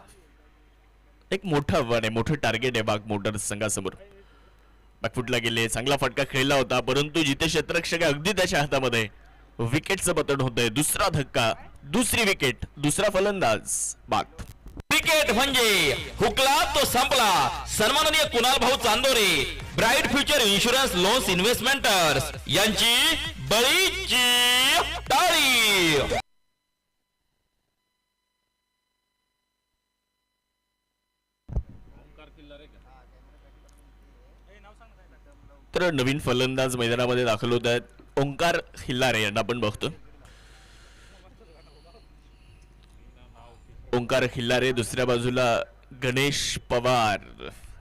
एक मोठं आव्हान आहे, मोठं टार्गेट आहे वाघ मोटर्स संघासमोर. बॅकफुटला गेले, चांगला फटका खेळला होता, परंतु जिथे क्षेत्ररक्षक अगदी त्याच्या हातामध्ये, विकेटचं पतन होतंय. दुसरा धक्का, दुसरी विकेट, दुसरा फलंदाज बाद. क्रिकेट म्हणजे हुकला तो संपला. सन्माननीय कुणाल भाऊ Chandore, bright future insurance loans investments यांची बळीची टाळी. तर नवीन फलंदाज मैदानामध्ये दाखल होत आहेत. ओंकार खिल्लारे यांना आपण बघतो. ओंकार खिल्लारे, दुसऱ्या बाजूला गणेश पवार,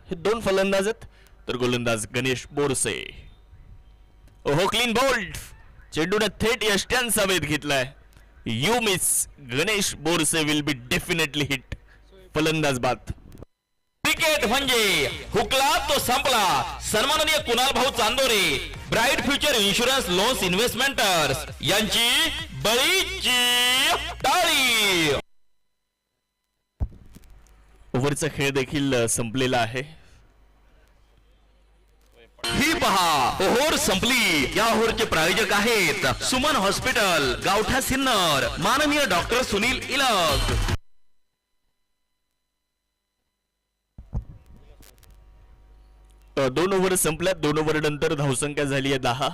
हे 2 फलंदाज आहेत. तर गोलंदाज गणेश बोरसे. ओहो, क्लीन बोल्ड, चेंडूने थेट यष्ट्यांचा वेध घेतलाय. You miss, Ganesh Borse will be definitely hit. फलंदाज बाद. क्रिकेट म्हणजे हुकला तो संपला. सन्माननीय कुणाल भाऊ Chandore, bright future insurance loans investments यांची बळीची टाळी. ओव्हरचा खेळ देखील संपलेला आहे. ही पहा, ओव्हर संपली. या ओव्हरचे प्रायोजक आहेत सुमन हॉस्पिटल, गावठा सिन्नर, माननीय डॉक्टर सुनील इलक. 2 ओव्हर संपल्यात. 2 ओव्हर नंतर धावसंख्या झाली आहे 10.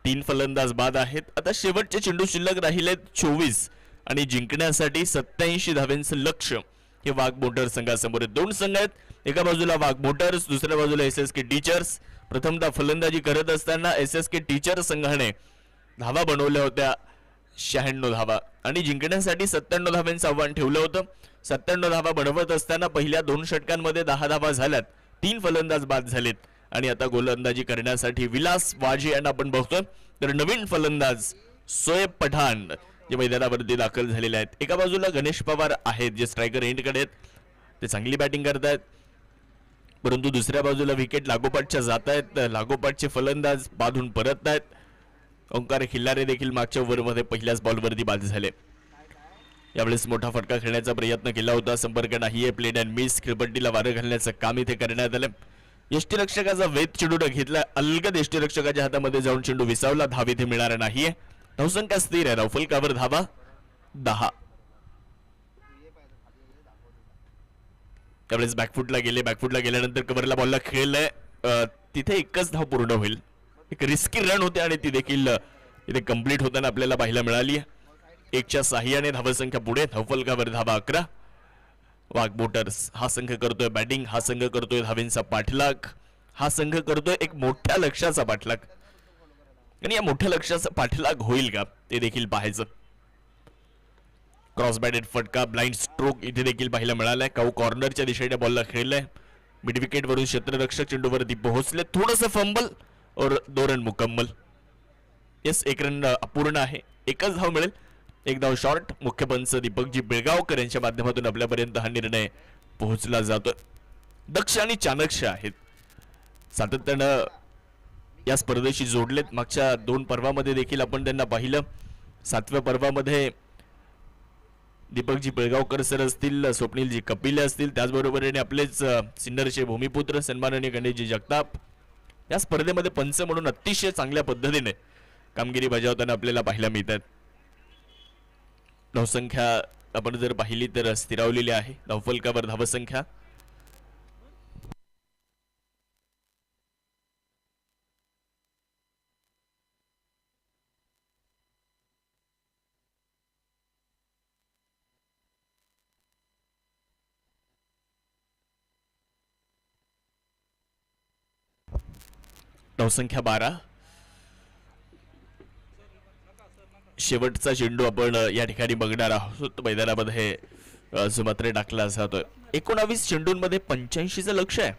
3 फलंदाज बाद आहेत. आता शेवटचे चेंडू शिल्लक राहिलेत 24 आणि जिंकण्यासाठी 87 धाव्यांचं लक्ष्य हे वाघ मोटर संघासमोर. 2 संघ आहेत, एका बाजूला वाघ मोटर्स, दुसऱ्या बाजूला SSK टीचर्स. प्रथमतः फलंदाजी करत असताना SSK टीचर्स संघाने धावा बनवल्या होत्या 96 धावा आणि जिंकण्यासाठी 97 धाव्यांचं आव्हान ठेवलं होतं. 97 धावा बनवत असताना पहिल्या 2 षटकांमध्ये 10 धावा झाल्यात. 3 फलंदाज बाद झालेत आणि आता गोलंदाजी करण्यासाठी विलास वाजे यांना आपण बघतोय. तर नवीन फलंदाज सोएब पठाण जे मैदानावरती दाखल झालेले आहेत. एका बाजूला गणेश पवार आहेत जे स्ट्रायकर एंडकडे आहेत, ते चांगली बॅटिंग करतायत, परंतु दुसऱ्या बाजूला विकेट लागोपाठच्या जात आहेत. लागोपाठचे फलंदाज बाधून परत आहेत. ओंकार खिल्लारे देखील मागच्या ओव्हरमध्ये पहिल्याच बॉलवरती बाद झाले. यावेळेस मोठा फटका खेळण्याचा प्रयत्न केला होता, संपर्क नाहीये. प्लेड अँड मिस, खेळपट्टीला वारं घालण्याचं काम इथे करण्यात आलं. यष्टीरक्षकाचा वेध चेंडू घेतला, अलगद यष्टीरक्षकाच्या हातामध्ये जाऊन चेंडू विसावला. धाव इथे मिळणार नाहीये. धावसंख्या स्थिर आहे. धावफलकावर धावा 10. त्यावेळेस बॅकफुटला गेल्यानंतर कव्हरला बॉलला खेळलंय, तिथे एकच धाव पूर्ण होईल. एक रिस्की रन होते आणि ती देखील इथे कंप्लीट होताना आपल्याला पाहायला मिळाली. 1च्या साह्याने धावसंख्या पुढे. धावफलकावर धावा 11. वाघ बोटर्स हा संघ करतोय बॅटिंग, हा संघ करतोय धावेंचा पाठलाग, हा संघ करतोय एक मोठ्या लक्ष्याचा पाठलाग. आणि या मोठ्या लक्ष्याचा पाठलाग होईल का ते देखील पाहायचं. क्रॉस बॅटेड फटका, ब्लाइंड स्ट्रोक इथे देखील पाहायला मिळालाय. काऊ कॉर्नरच्या दिशेने बॉलला खेळलाय. मिड विकेट वरून क्षेत्ररक्षक चेंडूवरती पोहोचले. थोडंसं फंबल और 2 रन मुकम्मल. येस, 1 रन अपूर्ण आहे. एकच धाव मिळेल. 1 धाव शॉर्ट. मुख्य पंच दीपकजी बेळगावकर यांच्या माध्यमातून आपल्यापर्यंत हा निर्णय पोहोचला जातोय. दक्ष आणि चाणक्य आहेत, सातत्यानं या स्पर्धेशी जोडलेत. मागच्या 2 पर्वामध्ये देखील आपण त्यांना पाहिलं. 7व्या पर्वामध्ये दीपकजी बेळगावकर सर असतील, स्वप्नीलजी कपिले असतील, त्याचबरोबर आपलेच सिन्नरचे भूमिपुत्र सन्माननीय गणेशजी जगताप या स्पर्धेमध्ये पंच म्हणून अतिशय चांगल्या पद्धतीने कामगिरी बजावताना आपल्याला पाहायला मिळतात. धावसंख्या आपण जर पाहिली तर स्थिरावलेली आहे. धावफलकावर धावसंख्या धावसंख्या 12. शेवटचा चेंडू आपण या ठिकाणी बघणार आहोत. मैदानामध्ये जो मात्र टाकला जातोय. 19 चेंडूंमध्ये 85चं लक्ष आहे.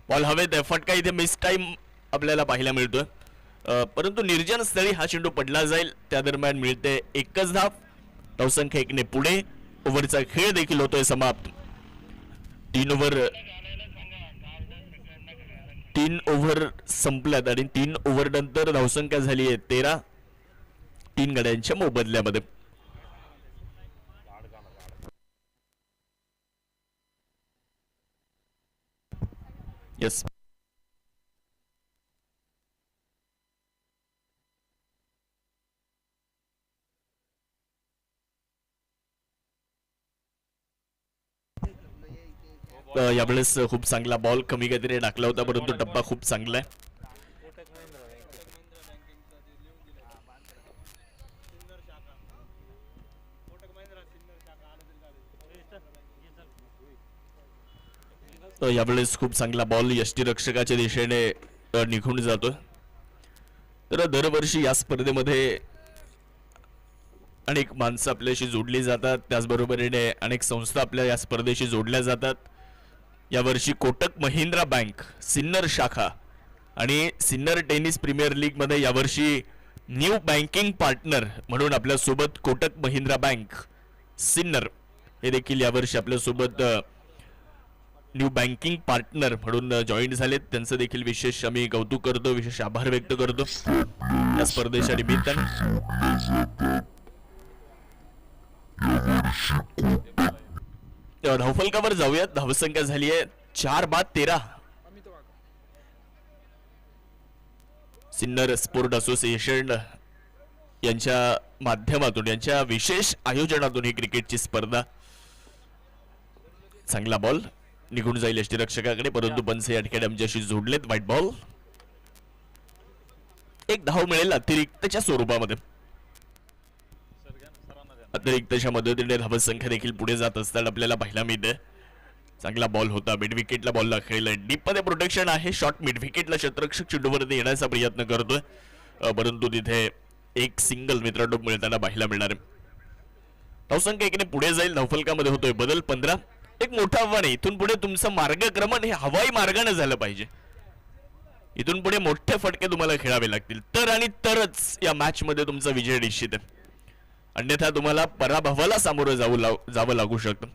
बॉल हवेत, फटका इथे मिस टाइम आपल्याला पाहायला मिळतोय, परंतु निर्जन स्थळी हा चेंडू पडला जाईल. त्या दरम्यान मिळते एकच धाव. धावसंख्या 1ने पुढे. ओव्हरचा खेळ देखील होतोय समाप्त. 3 ओव्हर संपल्यात आणि 3 ओव्हर नंतर धावसंख्या झाली आहे 13. 3 गड्यांच्या मोबदल्यामध्ये. येस, यावेळेस खूप चांगला बॉल कमी गतीने टाकला होता, परंतु टप्पा खूप चांगला आहे. यावेळेस खूप चांगला बॉल यष्टीरक्षकाच्या दिशेने निघून जातोय. तर दरवर्षी या स्पर्धेमध्ये अनेक माणसं आपल्याशी जोडली जातात, त्याचबरोबरीने अनेक संस्था आपल्या या स्पर्धेशी जोडल्या जातात. यावर्षी कोटक महिंद्रा बँक सिन्नर शाखा आणि सिन्नर टेनिस प्रीमियर लीग मध्ये यावर्षी न्यू बँकिंग पार्टनर म्हणून आपल्या सोबत कोटक महिंद्रा बँक सिन्नर हे देखील यावर्षी आपल्या सोबत न्यू बँकिंग पार्टनर म्हणून जॉईन झालेत. त्यांचं देखील विशेष आम्ही कौतुक करतो, विशेष आभार व्यक्त करतो या स्पर्धेच्या निमित्ताने. धावफलकावर जाऊयात. धावसंख्या झाली आहे 4/13. सिन्नर स्पोर्ट असोसिएशन यांच्या माध्यमातून, यांच्या विशेष आयोजनातून ही क्रिकेटची स्पर्धा. चांगला बॉल निघून जाईल यष्टीरक्षकाकडे, परंतु पंच या ठिकाणी आमच्याशी जोडलेत. White ball. 1 धाव मिळेल अतिरिक्तच्या स्वरूपामध्ये. अतिरिक्तच्या मदतीने धावसंख्या देखील पुढे जात असताना आपल्याला पाहायला मिळते. चांगला बॉल होता. मिड विकेटला बॉलला खेळलाय. डीप मध्ये प्रोटेक्शन आहे. शॉर्ट मिड विकेटला क्षेत्ररक्षक चेंडूवरती येण्याचा प्रयत्न करतोय, परंतु तिथे एक सिंगल मित्रांनो मिळताना पाहायला मिळणार. धावसंख्या 1ने पुढे जाईल. धावफलकामध्ये होतोय बदल 15. एक मोठं आव्हान आहे. इथून पुढे तुमचं मार्गक्रमण हे हवाई मार्गाने झालं पाहिजे. इथून पुढे मोठे फटके तुम्हाला खेळावे लागतील, तर आणि तरच या मॅच मध्ये तुमचा विजय निश्चित आहे. अन्यथा तुम्हाला पराभवाला सामोरं जावं लागू शकतं.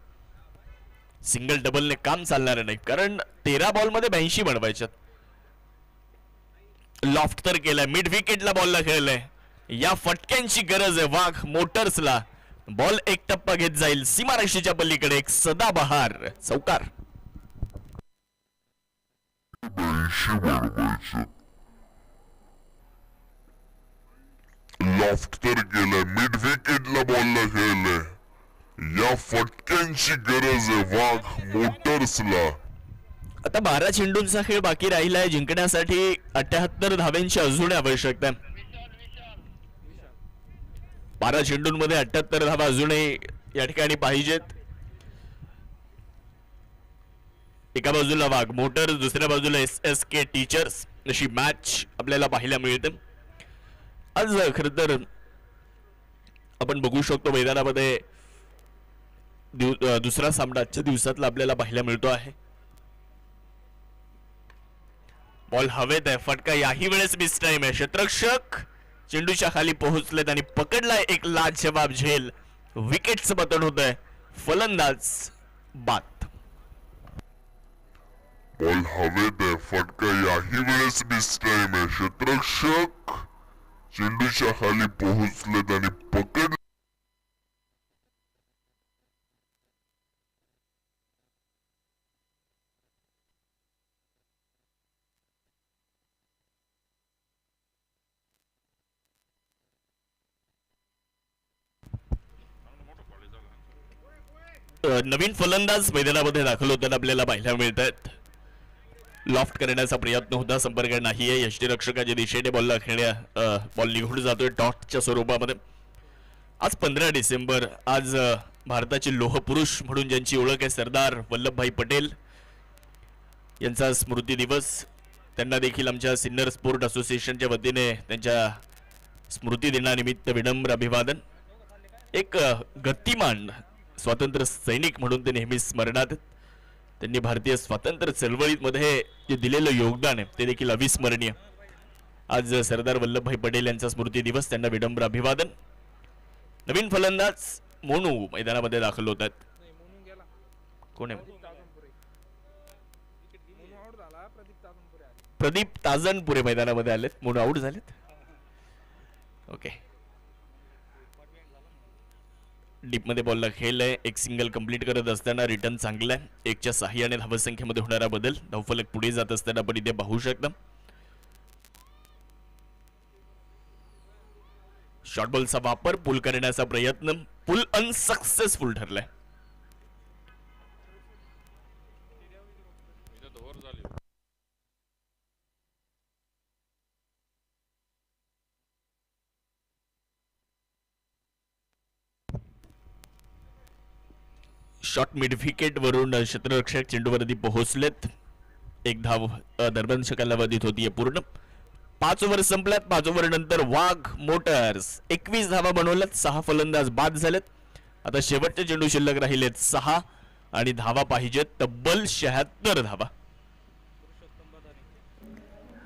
सिंगल डबलने काम चालणार नाही, कारण 13 बॉलमध्ये 82 बनवायच्यात. लॉफ्ट तर केलाय, मिड विकेटला बॉलला खेळलाय. या फटक्यांची गरज आहे वाघ मोटर्सला. बॉल एक टप्पा घेत जाईल सीमारेषेच्या पलीकडे. एक सदाबहार चौकार. लॉफ्ट तर गेलाय, मिड विकेटला बॉलला खेळलाय. या फटक्यांची गरज आहे वाघ मोटर्सला. आता 12 चेंडूंचा खेळ बाकी राहिलाय. जिंकण्यासाठी 78 धाव्यांची अजून आवश्यकता आहे. 12 चेंडूंमध्ये 78 धावा अजूनही या ठिकाणी पाहिजेत. एका बाजूला वाघ मोटर्स, दुसऱ्या बाजूला SSK टीचर्स अशी मॅच आपल्याला पाहायला मिळते. आज खर तर आपण बघू शकतो मैदानामध्ये दुसरा सामना आजच्या दिवसातला आपल्याला पाहायला मिळतो आहे. बॉल हवेत आहे, फटका याही वेळेस मिस टाइम आहे. क्षेत्ररक्षक चेंडूच्या खाली पोहोचलेत आणि पकडलाय एक लाजवाब झेल. विकेटचं पतन होत आहे. फलंदाज बाद. बॉल हवेत आहे, फटका याही वेळेस मिस टाइम आहे. क्षेत्ररक्षक चेंडूच्या खाली पोहोचलेत आणि पकड नवीन फलंदाज मैदानामध्ये दाखल होताना आपल्याला पाहायला मिळत आहेत. लॉफ्ट करण्याचा प्रयत्न होता, संपर्क नाहीये. यष्टीरक्षकाच्या दिशेने बॉलला बॉल निघून जातोय डॉटच्या स्वरूपामध्ये. आज 15 डिसेंबर, आज भारताचे लोहपुरुष म्हणून ज्यांची ओळख आहे सरदार वल्लभभाई पटेल यांचा स्मृती दिवस. त्यांना देखील आमच्या सिनियर स्पोर्ट असोसिएशनच्या वतीने त्यांच्या स्मृती दिनानिमित्त विनम्र अभिवादन. एक गतिमान स्वातंत्र्य सैनिक म्हणून ते नेहमी स्मरणात आहेत. त्यांनी भारतीय स्वातंत्र्य चळवळीमध्ये जे दिलेलं योगदान आहे ते देखील अविस्मरणीय. आज सरदार वल्लभभाई पटेल यांचा स्मृती दिवस, त्यांना विनम्र अभिवादन. नवीन फलंदाज मोनू मैदानामध्ये दाखल होत आहेत. कोण आहे? प्रदीप ताजनपुरे मैदानामध्ये आलेत. मोनू आउट झालेत. ओके, डीप मध्ये बॉलला खेळलाय. एक सिंगल कंप्लीट करत असताना रिटर्न चांगला आहे. 1च्या साह्याने धावसंख्येमध्ये होणारा बदल, धावफलक पुढे जात असताना आपण इथे पाहू शकता. शॉर्ट बॉलचा वापर, पुल करण्याचा प्रयत्न, पुल अनसक्सेसफुल ठरलाय. शॉट मिड विकेट वरून क्षेत्ररक्षक चेंडूवरती पोहोचलेत. एक धाव दरम्यान कालावधीत होतीये पूर्ण. 5 ओव्हर संपल्यात. 5 ओव्हर नंतर वाघ मोटर्स 21 धावा बनवल्यात. 6 फलंदाज बाद झालेत. आता शेवटचे चेंडू शिल्लक राहिलेत 6 आणि धावा पाहिजेत तब्बल 76 धावा.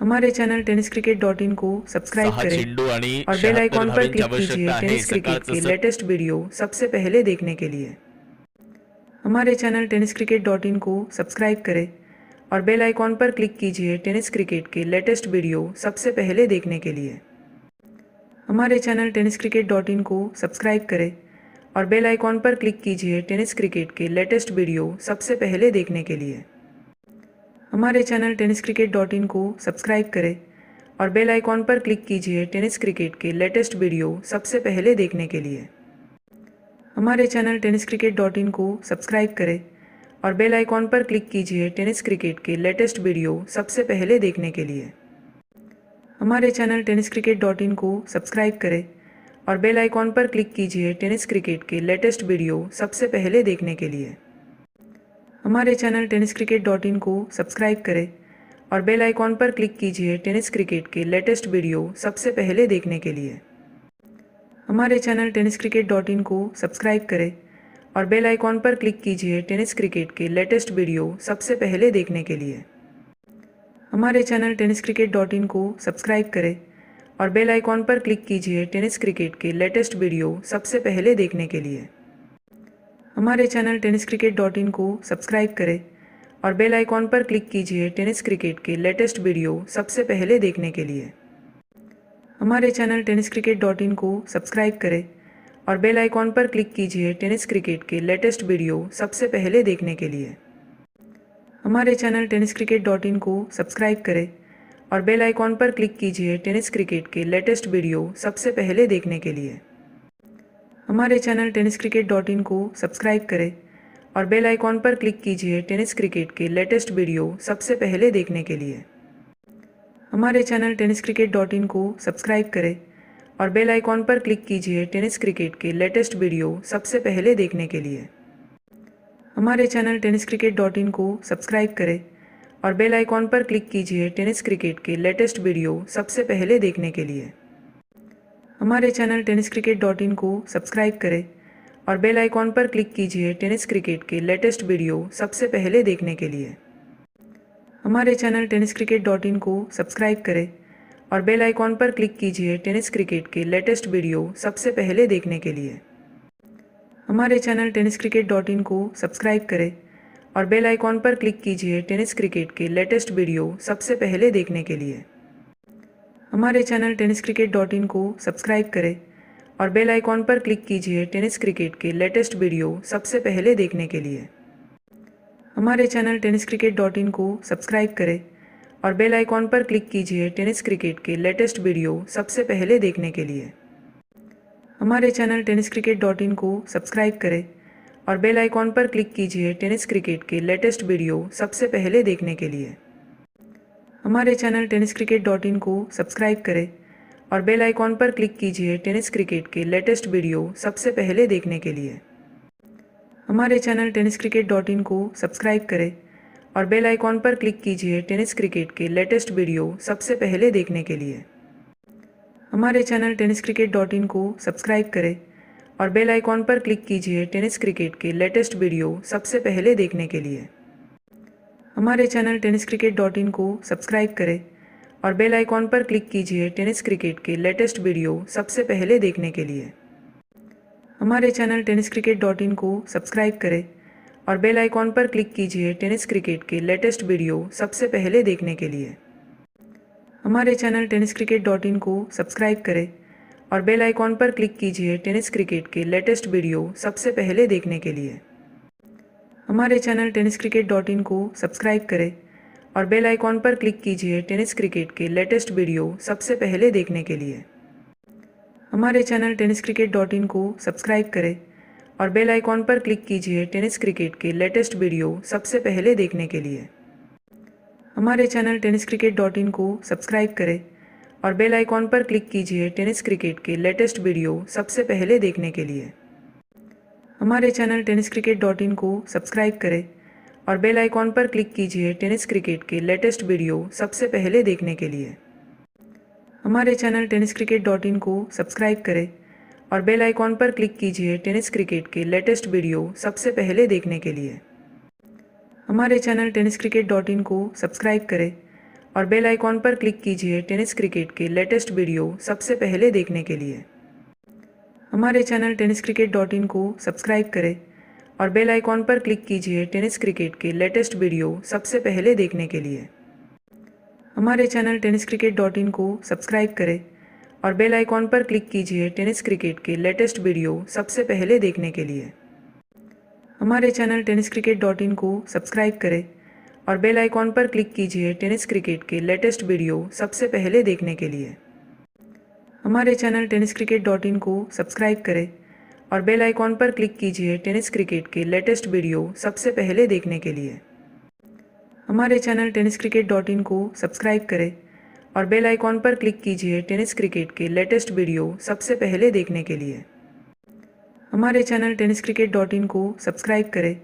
हमारे चैनल tenniscricket.in को सब्सक्राइब करें और बेल आइकॉन पर क्लिक कीजिए टेनिस क्रिकेट के लेटेस्ट वीडियो सबसे पहले देखने के लिए. हमारे चैनल tenniscricket.in को सब्सक्राइब करें और बेल आइकॉन पर क्लिक कीजिए टेनिस क्रिकेट के लेटेस्ट वीडियो सबसे पहले देखने के लिए. हमारे चैनल tenniscricket.in को सब्सक्राइब करें और बेल आइकॉन पर क्लिक कीजिए टेनिस क्रिकेट के लेटेस्ट वीडियो सबसे पहले देखने के लिए. हमारे चैनल tenniscricket.in को सब्सक्राइब करें और बेल आइकॉन पर क्लिक कीजिए टेनिस क्रिकेट के लेटेस्ट वीडियो सबसे पहले देखने के लिए. हमारे चैनल tenniscricket.in को सब्सक्राइब करें और बेल आइकॉन पर क्लिक कीजिए टेनिस क्रिकेट के लेटेस्ट वीडियो सबसे पहले देखने के लिए. हमारे चैनल tenniscricket.in को सब्सक्राइब करें और बेल आइकॉन पर क्लिक कीजिए टेनिस क्रिकेट के लेटेस्ट वीडियो सबसे पहले देखने के लिए. हमारे चैनल tenniscricket.in को सब्सक्राइब करें और बेल आइकॉन पर क्लिक कीजिए टेनिस क्रिकेट के लेटेस्ट वीडियो सबसे पहले देखने के लिए. हमारे चैनल tenniscricket.in को सब्सक्राइब करें और बेल आइकॉन पर क्लिक कीजिए टेनिस क्रिकेट के लेटेस्ट वीडियो सबसे पहले देखने के लिए. और बेल आइकॉन पर क्लिक कीजिए टेनिस क्रिकेट के लेटेस्ट वीडियो सबसे पहले देखने के लिए. हमारे चैनल tenniscricket.in को सब्सक्राइब करें और बेल आइकॉन पर क्लिक कीजिए टेनिस क्रिकेट के लेटेस्ट वीडियो सबसे पहले देखने के लिए. हमारे चैनल tenniscricket.in को सब्सक्राइब करें और बेल आइकॉन पर क्लिक कीजिए टेनिस क्रिकेट के लेटेस्ट वीडियो सबसे पहले देखने के लिए। हमारे चैनल tenniscricket.in को सब्सक्राइब करें और बेल आइकॉन पर क्लिक कीजिए टेनिस क्रिकेट के लेटेस्ट वीडियो सबसे पहले देखने के लिए। हमारे चैनल tenniscricket.in को सब्सक्राइब करें और बेल आइकॉन पर क्लिक कीजिए टेनिस क्रिकेट के लेटेस्ट वीडियो सबसे पहले देखने के लिए। हमारे चैनल tenniscricket.in को सब्सक्राइब करें और बेल आइकॉन पर क्लिक कीजिए टेनिस क्रिकेट के लेटेस्ट वीडियो सबसे पहले देखने के लिए। हमारे चैनल tenniscricket.in को सब्सक्राइब करें और बेल आइकॉन पर क्लिक कीजिए टेनिस क्रिकेट के लेटेस्ट वीडियो सबसे पहले देखने के लिए। हमारे चैनल tenniscricket.in को सब्सक्राइब करें और बेल आइकॉन पर क्लिक कीजिए टेनिस क्रिकेट के लेटेस्ट वीडियो सबसे पहले देखने के लिए। हमारे चैनल tenniscricket.in को सब्सक्राइब करें और बेल आइकॉन पर क्लिक कीजिए टेनिस क्रिकेट के लेटेस्ट वीडियो सबसे पहले देखने के लिए। हमारे चैनल tenniscricket.in को सब्सक्राइब करें और बेल आइकॉन पर क्लिक कीजिए टेनिस क्रिकेट के लेटेस्ट वीडियो सबसे पहले देखने के लिए। हमारे चैनल tenniscricket.in को सब्सक्राइब करें और बेल आइकॉन पर क्लिक कीजिए टेनिस क्रिकेट के लेटेस्ट वीडियो सबसे पहले देखने के लिए। हमारे चैनल tenniscricket.in को सब्सक्राइब करें और बेल आइकॉन पर क्लिक कीजिए टेनिस क्रिकेट के लेटेस्ट वीडियो सबसे पहले देखने के लिए। हमारे चैनल tenniscricket.in को सब्सक्राइब करें और बेल आइकॉन पर क्लिक कीजिए टेनिस क्रिकेट के लेटेस्ट वीडियो सबसे पहले देखने के लिए। हमारे चैनल tenniscricket.in को सब्सक्राइब करें और बेल आइकॉन पर क्लिक कीजिए टेनिस क्रिकेट के लेटेस्ट वीडियो सबसे पहले देखने के लिए। हमारे चैनल tenniscricket.in को सब्सक्राइब करें और बेल आइकॉन पर क्लिक कीजिए टेनिस क्रिकेट के लेटेस्ट वीडियो सबसे पहले देखने के लिए। हमारे चैनल tenniscricket.in को सब्सक्राइब करें और बेल आइकॉन पर क्लिक कीजिए टेनिस क्रिकेट के लेटेस्ट वीडियो सबसे पहले देखने के लिए। हमारे चैनल tenniscricket.in को सब्सक्राइब करें और बेल आइकॉन पर क्लिक कीजिए टेनिस क्रिकेट के लेटेस्ट वीडियो सबसे पहले देखने के लिए। हमारे चैनल tenniscricket.in को सब्सक्राइब करें और बेल आइकॉन पर क्लिक कीजिए टेनिस क्रिकेट के लेटेस्ट वीडियो सबसे पहले देखने के लिए। हमारे चैनल tenniscricket.in को सब्सक्राइब करें और बेल आइकॉन पर क्लिक कीजिए टेनिस क्रिकेट के लेटेस्ट वीडियो सबसे पहले देखने के लिए। हमारे चैनल tenniscricket.in को सब्सक्राइब करें और बेल आइकॉन पर क्लिक कीजिए टेनिस क्रिकेट के लेटेस्ट वीडियो सबसे पहले देखने के लिए। हमारे चैनल tenniscricket.in को सब्सक्राइब करें और बेल आइकॉन पर क्लिक कीजिए टेनिस क्रिकेट के लेटेस्ट वीडियो सबसे पहले देखने के लिए। हमारे चैनल tenniscricket.in को सब्सक्राइब करें और बेल आइकॉन पर क्लिक कीजिए टेनिस क्रिकेट के लेटेस्ट वीडियो सबसे पहले देखने के लिए। हमारे चैनल tenniscricket.in को सब्सक्राइब करें और बेल आइकॉन पर क्लिक कीजिए टेनिस क्रिकेट के लेटेस्ट वीडियो सबसे पहले देखने के लिए। हमारे चैनल tenniscricket.in को सब्सक्राइब करें और बेल आइकॉन पर क्लिक कीजिए टेनिस क्रिकेट के लेटेस्ट वीडियो सबसे पहले देखने के लिए। हमारे चैनल tenniscricket.in को सब्सक्राइब करें और बेल आइकॉन पर क्लिक कीजिए टेनिस क्रिकेट के लेटेस्ट वीडियो सबसे पहले देखने के लिए। हमारे चैनल tenniscricket.in को सब्सक्राइब करें और बेल आइकॉन पर क्लिक कीजिए टेनिस क्रिकेट के लेटेस्ट वीडियो सबसे पहले देखने के लिए। हमारे चैनल tenniscricket.in को सब्सक्राइब करें और बेल आइकॉन पर क्लिक कीजिए टेनिस क्रिकेट के लेटेस्ट वीडियो सबसे पहले देखने के लिए। हमारे चैनल tenniscricket.in को सब्सक्राइब करें और बेल आइकॉन पर क्लिक कीजिए टेनिस क्रिकेट के लेटेस्ट वीडियो सबसे पहले देखने के लिए। हमारे चैनल tenniscricket.in को सब्सक्राइब करें और बेल आइकॉन पर क्लिक कीजिए टेनिस क्रिकेट के लेटेस्ट वीडियो सबसे पहले देखने के लिए। हमारे चैनल tenniscricket.in को सब्सक्राइब करें और बेल आइकॉन पर क्लिक कीजिए टेनिस क्रिकेट के लेटेस्ट वीडियो सबसे पहले देखने के लिए। हमारे चैनल tenniscricket.in को सब्सक्राइब करें और बेल आइकॉन पर क्लिक कीजिए टेनिस क्रिकेट के लेटेस्ट वीडियो सबसे पहले देखने के लिए। हमारे चैनल tenniscricket.in को सब्सक्राइब करें और बेल आइकॉन पर क्लिक कीजिए टेनिस क्रिकेट के लेटेस्ट वीडियो सबसे पहले देखने के लिए। हमारे चैनल tenniscricket.in को सब्सक्राइब करें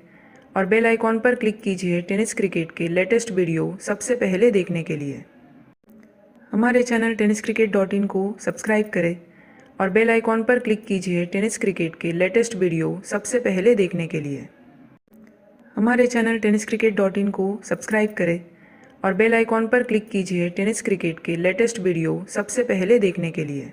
और बेल आइकॉन पर क्लिक कीजिए टेनिस क्रिकेट के लेटेस्ट वीडियो सबसे पहले देखने के लिए। हमारे चैनल tenniscricket.in को सब्सक्राइब करें और बेल आइकॉन पर क्लिक कीजिए टेनिस क्रिकेट के लेटेस्ट वीडियो सबसे पहले देखने के लिए। हमारे चैनल tenniscricket.in को सब्सक्राइब करें और बेल आइकॉन पर क्लिक कीजिए टेनिस क्रिकेट के लेटेस्ट वीडियो सबसे पहले देखने के लिए।